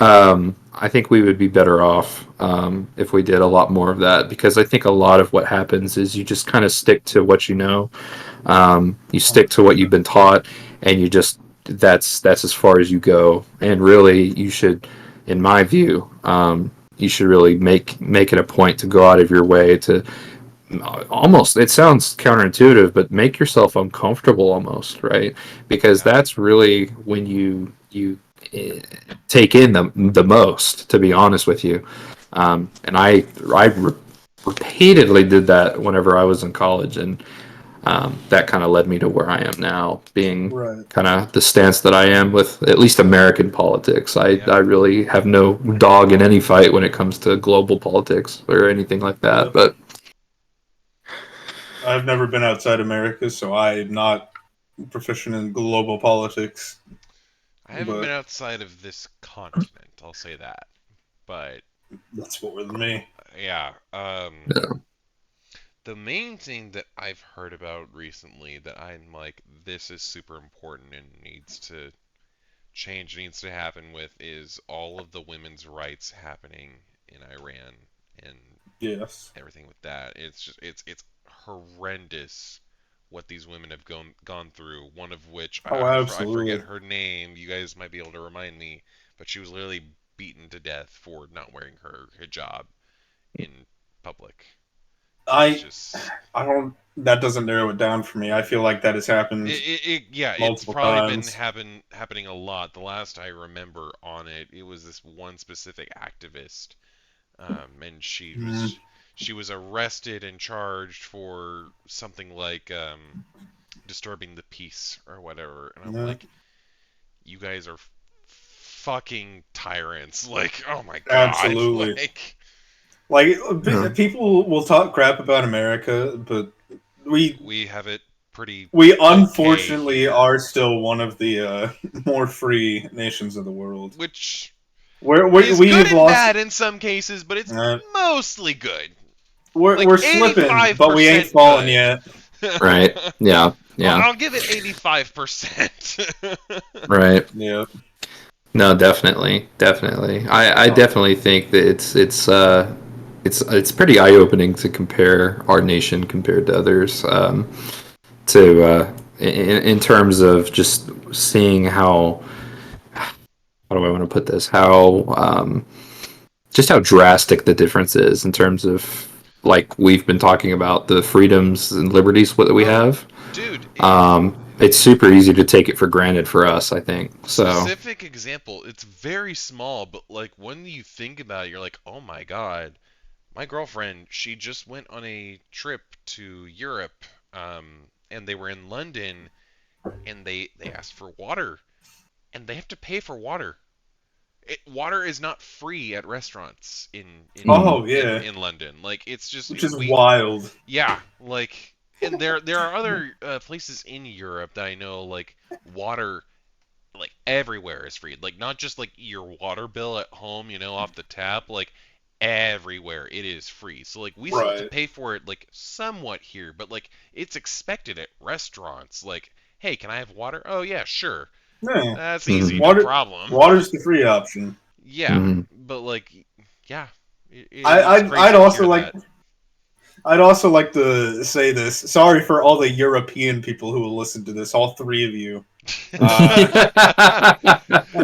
we would be better off if we did a lot more of that, because I think a lot of what happens is you just kind of stick to what you know, you stick to what you've been taught, and you just that's as far as you go. And really, you should, in my view, you should really make it a point to go out of your way to almost, it sounds counterintuitive, but make yourself uncomfortable almost, right? Because Yeah. that's really when you take in the most, to be honest with you. And I repeatedly did that whenever I was in college, and that kind of led me to where I am now, being Right. kind of the stance that I am with at least American politics. Yeah. I really have no dog in any fight when it comes to global politics or anything like that. Yeah. But I've never been outside America, so I'm not proficient in global politics. I haven't been But outside of this continent, I'll say that. But that's what with me. yeah, yeah. the main thing that I've heard about recently that I'm like, this is super important and needs to change, needs to happen with, is all of the women's rights happening in Iran and Yes. everything with that. It's just it's horrendous what these women have gone through. One of which Oh, I forget absolutely. her name. You guys might be able to remind me, but she was literally beaten to death for not wearing her hijab in public. It's I just I don't. That doesn't narrow it down for me. I feel like that has happened yeah, it's multiple probably been times. happening a lot. The last I remember on it, it was this one specific activist, and Mm, she was arrested and charged for something like disturbing the peace or whatever. And I'm yeah, like, you guys are fucking tyrants. Like, oh my god, absolutely. like Like Yeah. people will talk crap about America, but we we have it pretty we okay unfortunately here, are still one of the more free nations of the world. which is good We've and lost. bad in some cases, but it's Uh, mostly good. we're Like we're slipping, but we ain't 85% falling good. yet. Right. Yeah. Yeah. I'll give it 85%. Right. Yeah. No, definitely, definitely. I definitely think that it's pretty eye opening to compare our nation compared to others. To in terms of just seeing how do I want to put this? How just how drastic the difference is in terms of, like we've been talking about, the freedoms and liberties that we Oh, have. dude, It's super easy to take it for granted for us, I think. So specific example, it's very small, but like when you think about it, you're like, oh my god. My girlfriend, she just went on a trip to Europe, and they were in London, and they asked for water, and they have to pay for water. Water is not free at restaurants mhm. Oh yeah, in London. Like it's just which is we wild. yeah, like and there are other places in Europe that I know like water like everywhere is free. Like not just like your water bill at home, off the tap, like everywhere it is free. So like we still have to Right. pay for it like somewhat here, but like it's expected at restaurants. Like, hey, can I have water? Oh yeah, sure. Yeah. That's easy, Mhm. no Water. problem. Water's the free option. Yeah, Mhm. but like yeah, I, it's I'd crazy to also hear like that. I'd also like to say this. Sorry for all the European people who will listen to this. All three of you. Uh,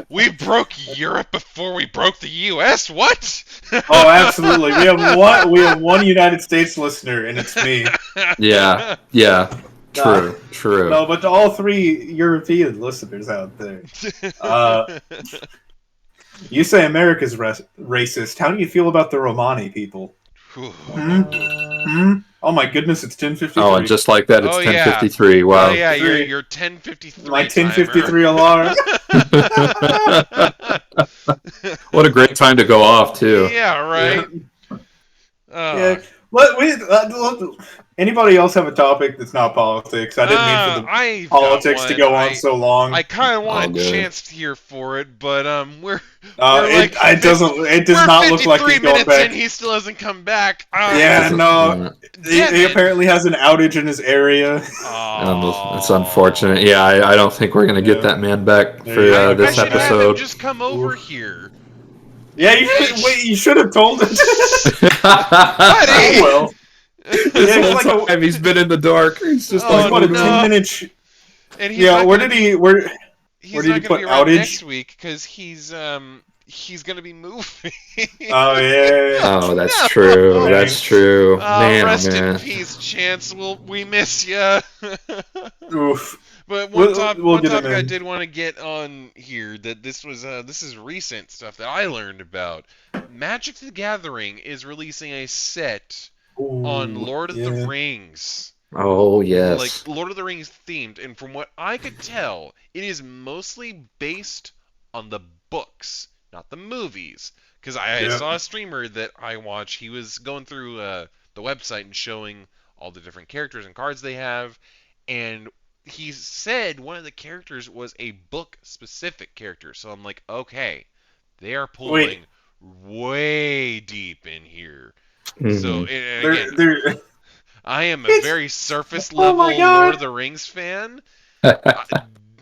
We broke Europe before we broke the US. What? oh, absolutely. We have one United States listener, and it's me. Yeah, yeah, Uh, true, true. no, but to all three European listeners out there, uh, you say America's racist. How do you feel about the Romani people? Oh my goodness, it's 10:53. Oh, and just like that, it's Oh yeah. 10:53. Well, Wow. yeah, Three. your 10:53 My timer. 10:53 alarm. What a great time to go off, too. Yeah, right. Yeah. Anybody else have a topic that's not politics? I didn't mean for the I've politics got to one. go on so long. I kind of All want a good. chance here for it, but we're like It does we're not look like 53 he's going minutes back. in. He still hasn't come back. Yeah, no. He Devin. apparently has an outage in his area. It's unfortunate. Yeah, I don't think we're going to get that man back There for you go. I this should have him episode. just come over here. Yeah, you should have told us. Buddy! Oh, well. This Yeah, whole it's like time he's been in the dark. He's just Oh, like, what a no. 10-minute. And he's Yeah, not where gonna did be- he? Where He's did not he gonna put be around outage? next week because he's gonna be moving. Oh yeah. oh, that's No. true. That's true. Man, Rest oh, man. in peace, Chance. We miss ya. Oof. But one We'll get topic him I in. did want to get on here that this is recent stuff that I learned about. Magic the Gathering is releasing a set on Ooh, Lord of the yeah. Rings. Oh, yes. Like Lord of the Rings themed, and from what I could tell, it is mostly based on the books, not the movies. Because I Yeah. saw a streamer that I watch, he was going through the website and showing all the different characters and cards they have, and he said one of the characters was a book specific character. So I'm like, okay, they are pulling way deep in here. Mhm. So and again, They're I am a It's- very surface Oh level my God. Lord of the Rings fan.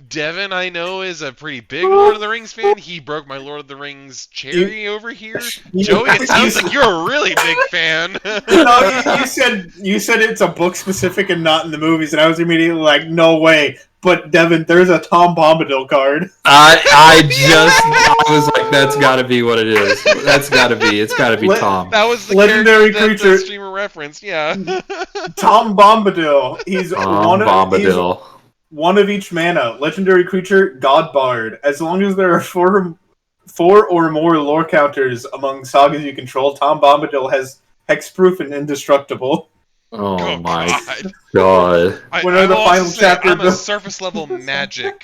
Devin, I know, is a pretty big Lord of the Rings fan. He broke my Lord of the Rings cherry over here. Joey, it sounds like you're a really big fan. No, you said it's a book specific and not in the movies, and I was immediately like, no way. But Devin, there's a Tom Bombadil card. I was like, that's got to be what it is. It's got to be Tom. That was the Legendary character that creature. the streamer referenced, yeah. Tom Bombadil. He's Tom Bombadil. one of each mana. Legendary creature, God Bard. As long as there are four or more lore counters among sagas you control, Tom Bombadil has hexproof and indestructible. Oh my God. god. When are the will also final say chapter I'm a built? surface level Magic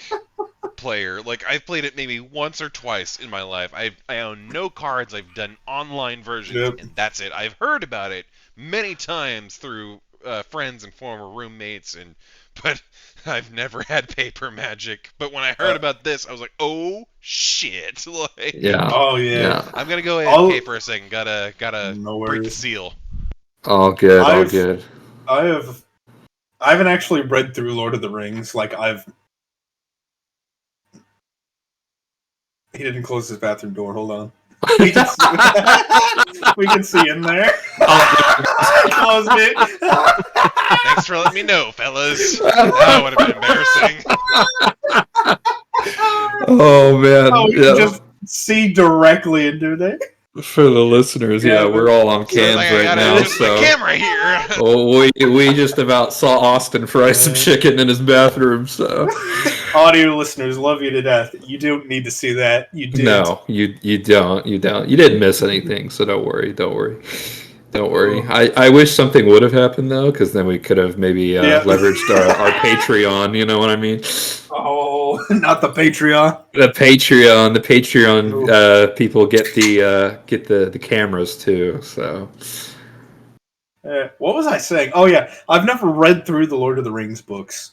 player. Like, I've played it maybe once or twice in my life. I own no cards. I've done online versions, Yep. and that's it. I've heard about it many times through friends and former roommates, but I've never had paper Magic. But when I heard about this, I was like, oh shit! Like, Yeah. Oh yeah. I'm gonna go ahead and pay for a second. Gotta No break the worries. seal. All good. All I've- good. I haven't actually read through Lord of the Rings. He didn't close his bathroom door. Hold on. We can see in there. Closed it. Thanks for letting me know, fellas. That would have been embarrassing. Oh man. Oh, we can Yeah. just see directly into there. For the listeners, yeah, Yeah, we're all on cams Like, I right gotta now, adjust the so camera here. oh, we just about saw Austin fry some chicken in his bathroom. So Audio listeners, love you to death. You don't need to see that. You did. no, you don't. You didn't miss anything, so don't worry. I wish something would have happened though, because then we could have maybe leveraged our Patreon. You know what I mean? Oh, not the Patreon. The Patreon people get the cameras too. So What was I saying? Oh yeah, I've never read through the Lord of the Rings books.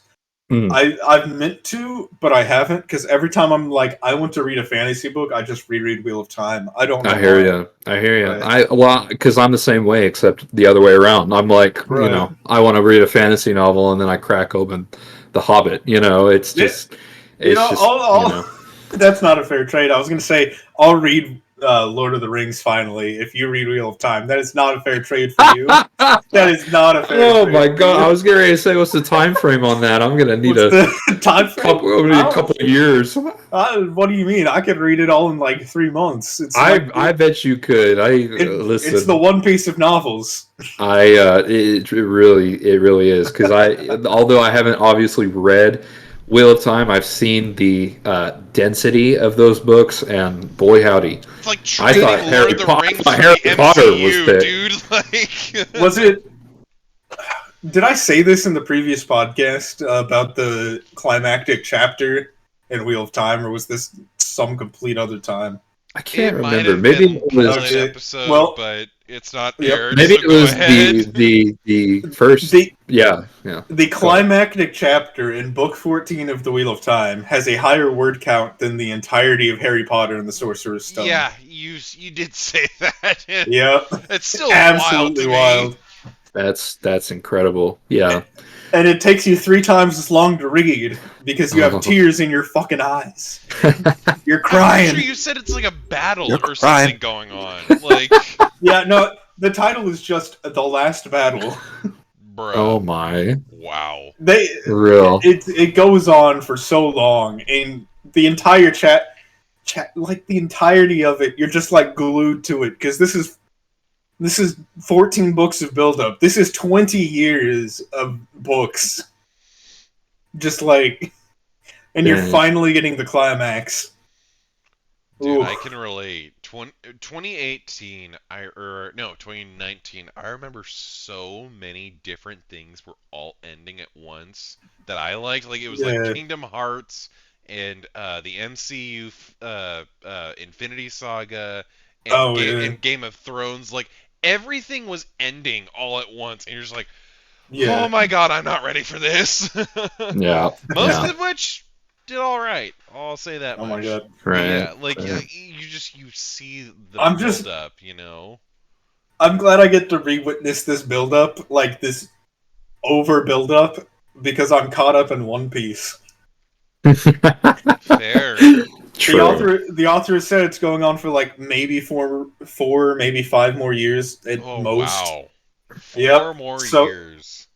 I've meant to, but I haven't, because every time I'm like, I want to read a fantasy book, I just reread Wheel of Time. I don't know. I hear you. Right. Because I'm the same way, except the other way around. I'm like, Right. I want to read a fantasy novel, and then I crack open The Hobbit. It's just, That's not a fair trade. I was going to say, I'll read Lord of the Rings finally if you read Wheel of Time. That is not a fair trade for you. That is not a fair Oh trade. my god! I was getting ready to say, what's the time frame on that? I'm gonna need What's the time frame? couple of years. What do you mean? I could read it all in like 3 months. It's I bet you could. Listen. It's the One Piece of novels. It really is, because although I haven't obviously read Wheel of Time, I've seen the density of those books, and boy howdy, It's like I trading thought Lord of the I Rings thought for Harry the Potter was MCU, thick. dude. Like, Was it? Did I say this in the previous podcast about the climactic chapter in Wheel of Time, or was this some complete other time? I it can't might remember. have Maybe been it was. pilot Okay. episode, Well, but it's not yep. aired, Maybe so it go was ahead. the first. The Yeah. the Go ahead. climactic chapter in Book 14 of the Wheel of Time has a higher word count than the entirety of Harry Potter and the Sorcerer's Stone. Yeah, you did say that. Yep. It's still wild Absolutely to me. wild. That's incredible. Yeah. And it takes you 3 times as long to read because you have Oh. tears in your fucking eyes. You're I'm pretty sure crying. you said it's like a battle You're or crying. something going on. Like, Yeah, no, the title is just The Last Battle. bruh. Oh my. Wow. They Real. it goes on for so long, and the entire chat like the entirety of it, you're just like glued to it because this is 14 books of build-up. This is 20 years of books. Just like, and you're Dang. finally getting the climax. Dude, Ooh. I can relate. 2018, 2019. I remember so many different things were all ending at once that I liked. Like it was like Yeah. Kingdom Hearts and the MCU Infinity Saga and Oh, yeah. and Game of Thrones. Like everything was ending all at once, and you're just like, Yeah. oh my god, I'm not ready for this. Yeah. Most Yeah. of which did all right. I'll say that Oh much. my god. Right. Yeah, like right. you see the I'm build just- up, you know. I'm glad I get to re-witness this build-up, like this over build-up, because I'm caught up in One Piece. Fair. True. The author said it's going on for like maybe four, maybe 5 more years at Oh most. wow. Yep. 4 more So- years.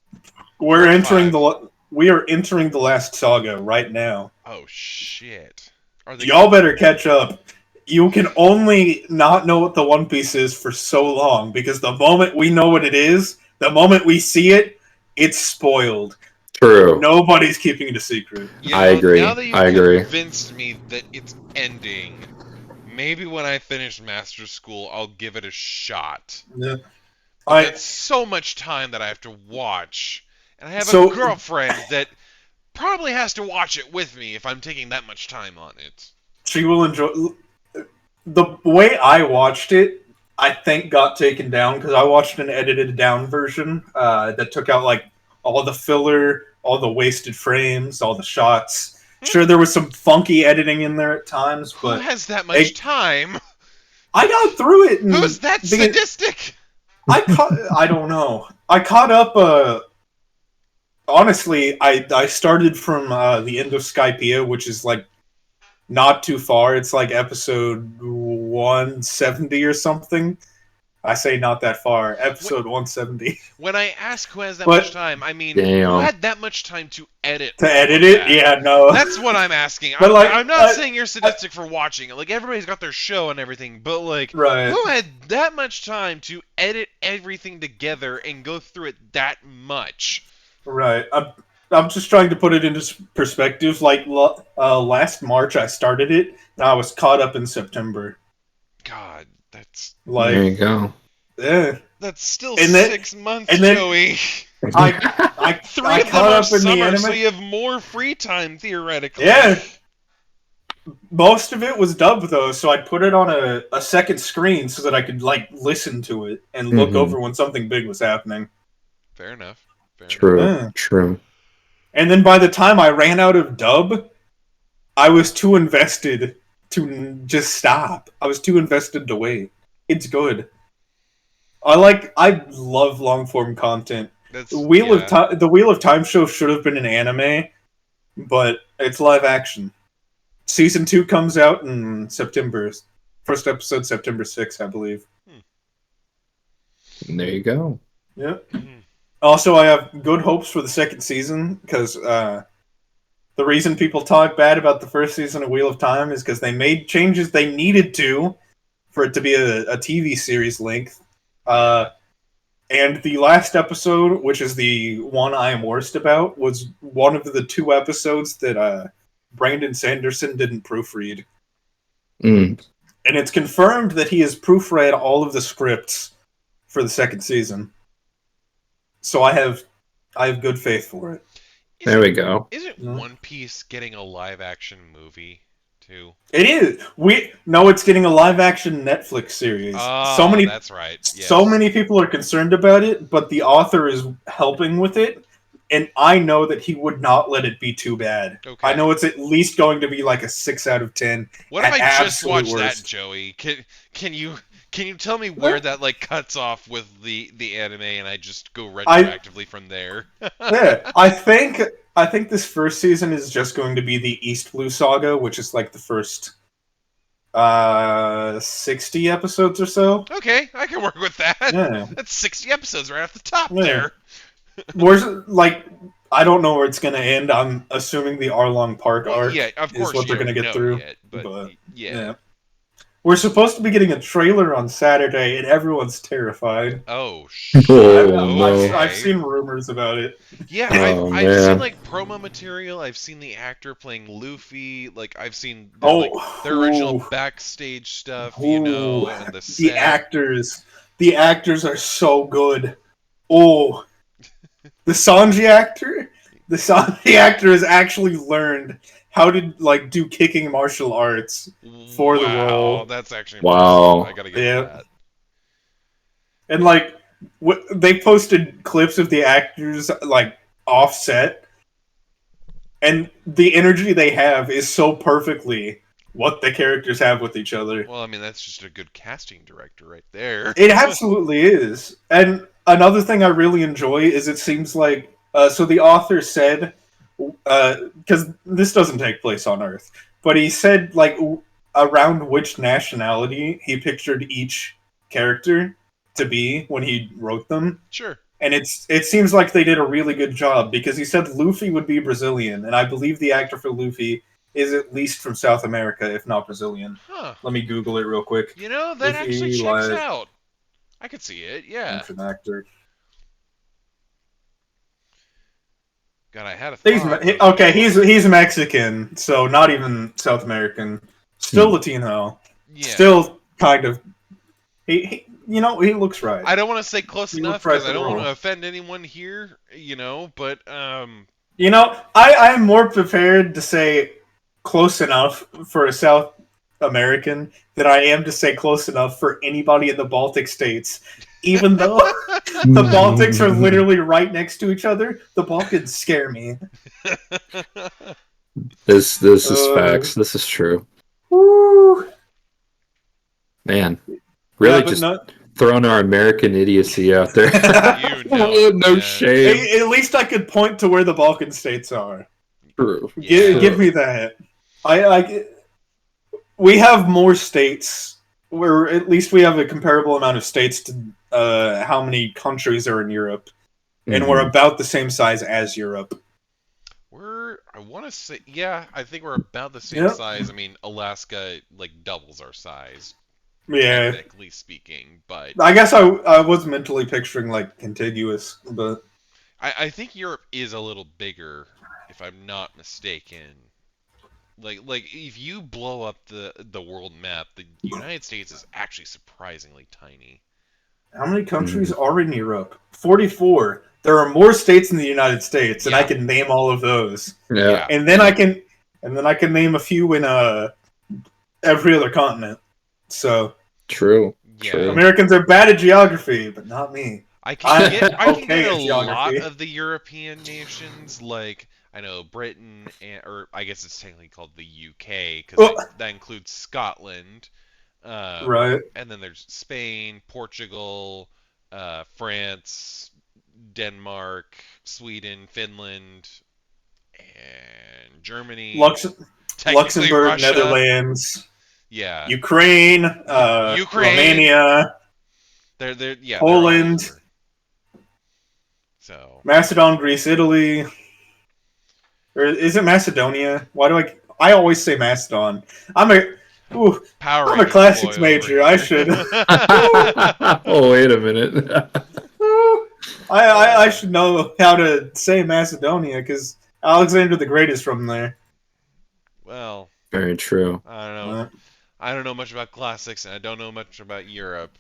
We're 4 or entering 5. we are entering the last saga right now. Oh shit. Are they Y'all better catch up. You can only not know what the One Piece is for so long because the moment we know what it is, the moment we see it, it's spoiled. True. Nobody's keeping it a secret. You I know, agree. Now that you've I agree. convinced me that it's ending, maybe when I finish Master School, I'll give it a shot. Yeah. But that's so much time that I have to watch, and I have So- a girlfriend that probably has to watch it with me if I'm taking that much time on it. She will enjoy. The way I watched it, I think got taken down because I watched an edited down version that took out like all the filler, all the wasted frames, all the shots. Sure, there was some funky editing in there at times, Who but has that much time? I got through it. And Who's that because sadistic? I don't know. I caught up. Honestly, I started from the end of Skypiea, which is like not too far. It's like episode 170 or something. I say not that far. Episode 170. When I ask who has that But- much time, I mean, Damn. who had that much time to edit? To all edit of it? that? Yeah, no. That's what I'm asking. But, like, I'm not saying you're sadistic for watching it. Like, everybody's got their show and everything, but, like, Right. who had that much time to edit everything together and go through it that much? Right. I'm just trying to put it into perspective. Like, last March I started it, and I was caught up in September. God, that's There Like, you go. yeah. that's still And then- 6 months, and then- Joey. I 3 I of them caught are up in the summer, anime. so you have more free time, theoretically. Yeah. Most of it was dubbed though, so I'd put it on a second screen so that I could like listen to it and look Mhm. over when something big was happening. Fair enough. Fair enough. True. Yeah. True. And then by the time I ran out of dub, I was too invested to just stop. I was too invested to wait. It's good. I love long form content. That's, The yeah. the Wheel of Time show should have been an anime, but it's live action. Season 2 comes out in September. First episode September 6th, I believe. There you go. Yeah. Mhm. Also, I have good hopes for the second season because the reason people talk bad about the first season of Wheel of Time is because they made changes they needed to for it to be a TV series length. And the last episode, which is the one I am worst about, was one of the 2 episodes that Brandon Sanderson didn't proofread. Mm. And it's confirmed that he has proofread all of the scripts for the 2nd season. So I have good faith for it. There we go. Isn't One Piece getting a live action movie too? It is. It's getting a live action Netflix series. Oh, that's right. Yes. So many people are concerned about it, but the author is helping with it, and I know that he would not let it be too bad. Okay. I know it's at least going to be like a 6 out of 10. What if I just watched worst. that, Joey? Can you tell me where that like cuts off with the anime, and I just go retroactively from there? Yeah, I think this first season is just going to be the East Blue Saga, which is like the first 60 episodes or so. Okay, I can work with that. Yeah. That's 60 episodes right off the top Yeah. there. Where's like I don't know where it's going to end. I'm assuming the Arlong Park arc Yeah, of course is what they're going to get through. Yet, but yeah. We're supposed to be getting a trailer on Saturday, and everyone's terrified. Oh, shit. Oh, no. I've seen rumors about it. Yeah, Oh, I've seen man. like promo material. I've seen the actor playing Luffy. Like I've seen their original backstage stuff, you know, and the set. The actors are so good. Oh, the Sanji actor has actually learned how to like do kicking martial arts for the role. That's actually Wow. impressive. I gotta get that. And like they posted clips of the actors like offset, and the energy they have is so perfectly what the characters have with each other. Well, I mean, that's just a good casting director right there. It absolutely is. And another thing I really enjoy is it seems like so the author said, because this doesn't take place on Earth, but he said like around which nationality he pictured each character to be when he wrote them. Sure. And it seems like they did a really good job, because he said Luffy would be Brazilian, and I believe the actor for Luffy is at least from South America, if not Brazilian. Huh. Let me Google it real quick. You know, that actually checks out. I could see it, yeah. An actor. God, I had a thought. Okay, he's Mexican, so not even South American. Still Latino. Yeah. Still kind of. He looks right. I don't want to say close enough right because I don't want to offend anyone here, but I am more prepared to say close enough for a South American than I am to say close enough for anybody in the Baltic states. Even though the Baltics are literally right next to each other, the Balkans scare me. This is facts. This is true. Woo. Man, really throwing our American idiocy out there. No shame. At least I could point to where the Balkan states are. True. Give me that. We have more states, where at least we have a comparable amount of states to how many countries are in Europe, and we're about the same size as Europe. I want to say, I think we're about the same size. I mean, Alaska like doubles our size. Yeah, technically speaking, but I guess I was mentally picturing like contiguous, but I think Europe is a little bigger, if I'm not mistaken. Like if you blow up the world map, the United States is actually surprisingly tiny. How many countries are in Europe? 44. There are more states in the United States, and I can name all of those. Yeah, and then I can name a few in every other continent. So true. Americans are bad at geography, but not me. I can get a geography. lot of the European nations, like I know Britain, or I guess it's technically called the UK, because that includes Scotland. Right. And then there's Spain, Portugal, France, Denmark, Sweden, Finland, and Germany. Luxembourg, Russia. Netherlands. Yeah. Ukraine. Romania. They're Poland. So. Macedon, Greece, Italy. Or is it Macedonia? Why do I always say Macedon? I'm a classics major. I should. Oh, wait a minute. I should know how to say Macedonia because Alexander the Great is from there. Well, Very true. I don't know. I don't know much about classics, and I don't know much about Europe.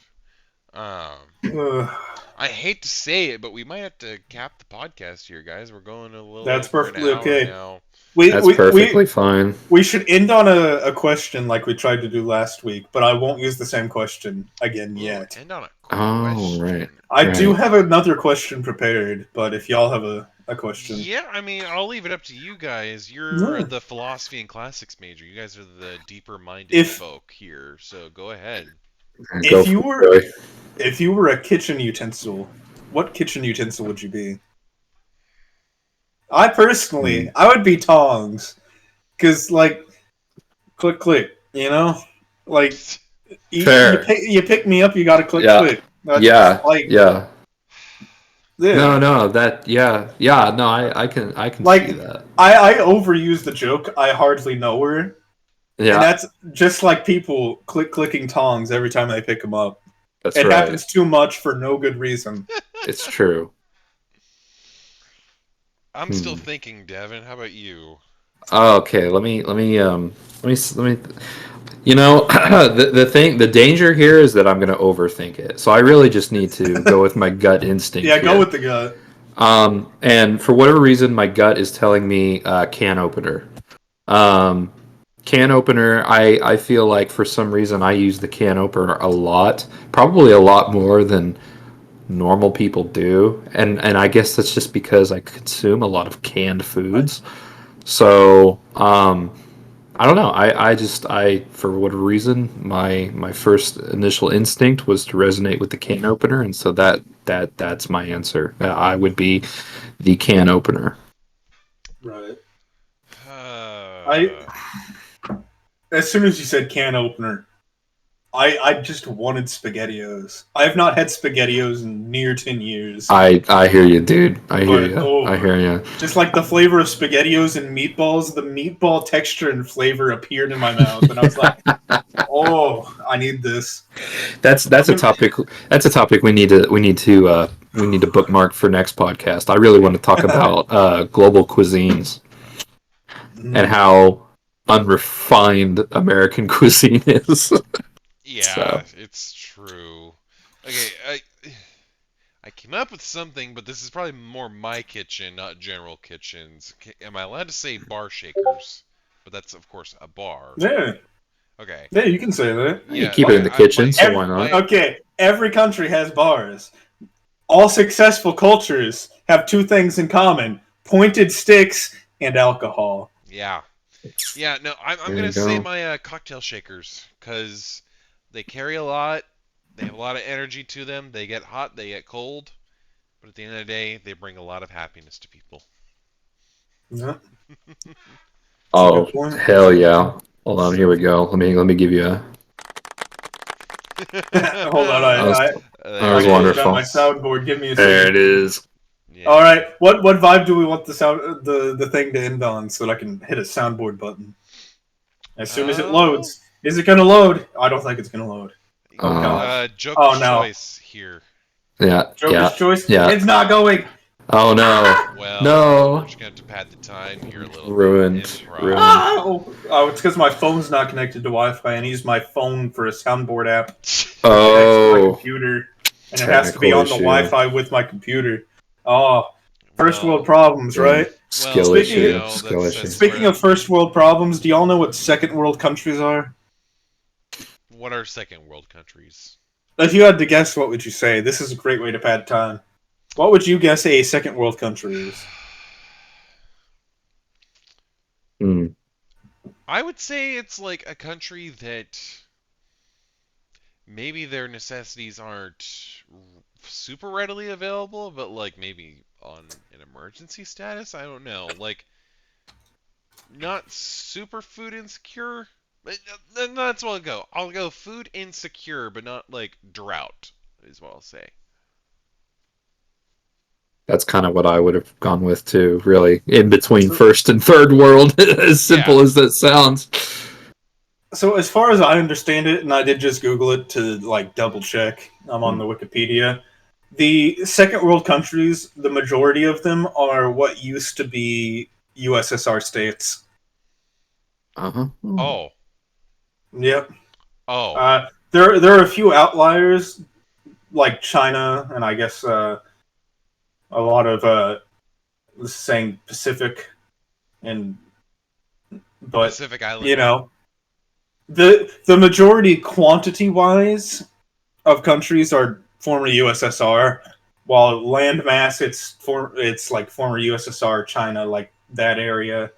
Um, Ugh. I hate to say it, but we might have to cap the podcast here, guys. We're going a little That's over an perfectly hour okay. now. That's perfectly fine. We should end on a question like we tried to do last week, but I won't use the same question again Ooh, yet. end on a Oh, question. right. I do have another question prepared, but if y'all have a question. Yeah, I mean, I'll leave it up to you guys. You're the philosophy and classics major. You guys are the deeper-minded folk here, so go ahead. If you were a kitchen utensil, what kitchen utensil would you be? I personally, I would be tongs, because like, click click, you know, like you pick me up, you gotta click click. That's yeah. No, no, I can see that. I overuse the joke. I hardly know her. Yeah, and that's just like people clicking tongs every time they pick them up. That's it right. happens too much for no good reason. It's true. I'm still thinking, Devin. How about you? Oh, okay. Let me. You know, the danger here is that I'm going to overthink it. So I really just need to go with my gut instinct. Yeah, go with the gut. And for whatever reason, my gut is telling me can opener. Can opener. I feel like for some reason I use the can opener a lot, probably a lot more than normal people do, and I guess that's just because I consume a lot of canned foods. So I don't know. I for whatever reason my first initial instinct was to resonate with the can opener, and so that's my answer. I would be the can opener. Right. As soon as you said can opener, I just wanted SpaghettiOs. I have not had SpaghettiOs in near 10 years. I hear you, dude. I hear you. Just like the flavor of SpaghettiOs and meatballs, the meatball texture and flavor appeared in my mouth, and I was like, "Oh, I need this." That's a topic. That's a topic we need to bookmark for next podcast. I really want to talk about global cuisines and how unrefined American cuisine is. Yeah, it's true. Okay, I came up with something, but this is probably more my kitchen, not general kitchens. Am I allowed to say bar shakers? But that's, of course, a bar. Yeah. Okay. Yeah, you can say that. You keep it in the kitchen, so why not? Okay, every country has bars. All successful cultures have two things in common: pointed sticks and alcohol. Yeah. Yeah, no, I'm going to say my cocktail shakers, because they carry a lot, they have a lot of energy to them, they get hot, they get cold, but at the end of the day, they bring a lot of happiness to people. Yeah. Oh, hell yeah. Hold on, here we go. Let me give you a... Hold on, I was wonderful. Got my soundboard. Give me a second. There it is. Yeah. All right, what vibe do we want the thing to end on so that I can hit a soundboard button as soon as it loads? Is it gonna load? I don't think it's gonna load. Oh god. Joker's choice here. Yeah. Joker's choice. Yeah. It's not going. Oh no. Well, no. We're just gonna have to pad the time here a little. Ruined. Oh, it's because my phone's not connected to Wi-Fi, and I use my phone for a soundboard app. Oh. My computer, and it has to be on the Wi-Fi with my computer. Oh, first world problems, right? Skill issue. Speaking of first world problems, do y'all know what second world countries are? What are second world countries? If you had to guess, what would you say? This is a great way to pad time. What would you guess a second world country is? I would say it's like a country that maybe their necessities aren't super readily available, but like maybe on an emergency status. I don't know. Like not super food insecure. Then that's what I'll go. I'll go food insecure, but not like drought, is what I'll say. That's kind of what I would have gone with too, really. In between first and third world, as simple as that sounds. So as far as I understand it, and I did just Google it to like double check, I'm on the Wikipedia. The second world countries, the majority of them are what used to be USSR states. Uh-huh. Oh. Yep. Oh. There are a few outliers like China and I guess a lot of saying Pacific and but Pacific Island. you know the majority quantity wise of countries are former USSR, while land mass it's like former USSR, China, like that area.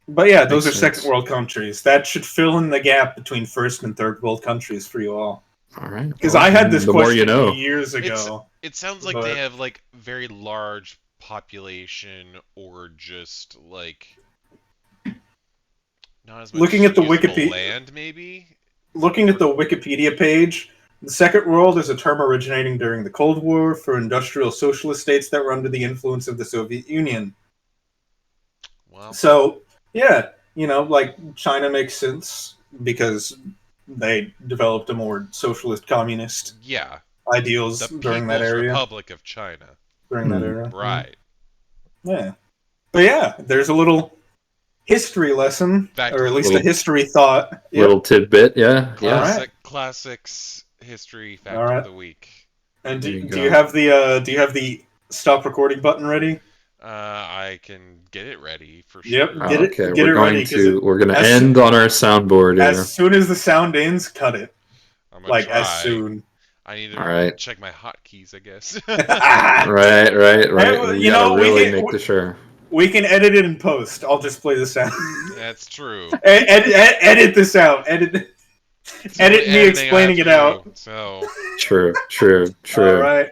But yeah, those Makes are sense. second world countries. That should fill in the gap between first and third world countries for you all. All right. Because Well, I had this the more question you know. years ago. It sounds like but- they have like very large population or just like not as much Looking at the usable Wikipedia- land, maybe. Looking at the Wikipedia page, the Second World is a term originating during the Cold War for industrial socialist states that were under the influence of the Soviet Union. Well, So, yeah, like China makes sense because they developed a more socialist communist yeah, ideals the during that People's area. Republic of China. During that era. Right. Yeah. But yeah, there's a little history lesson, Fact or of at the least a week. history thought. Yep. Little tidbit, yeah. Yeah. Classic, classics history fact All right. of the week. And There you do you go. have the stop recording button ready? I can get it ready for Yep, sure. Oh, Get it- okay, get we're it going ready, 'cause to we're going to as end on our soundboard here. As soon as the sound ends, cut it. I'm gonna Like try. as soon. I need to All right. check my hotkeys, I guess. Right. Well, We you gotta know, we really can- make sure. We can edit it in post. I'll just play the sound. That's true. Edit this out. Edit It's the only me editing I explaining have it to out. do, So True. All right.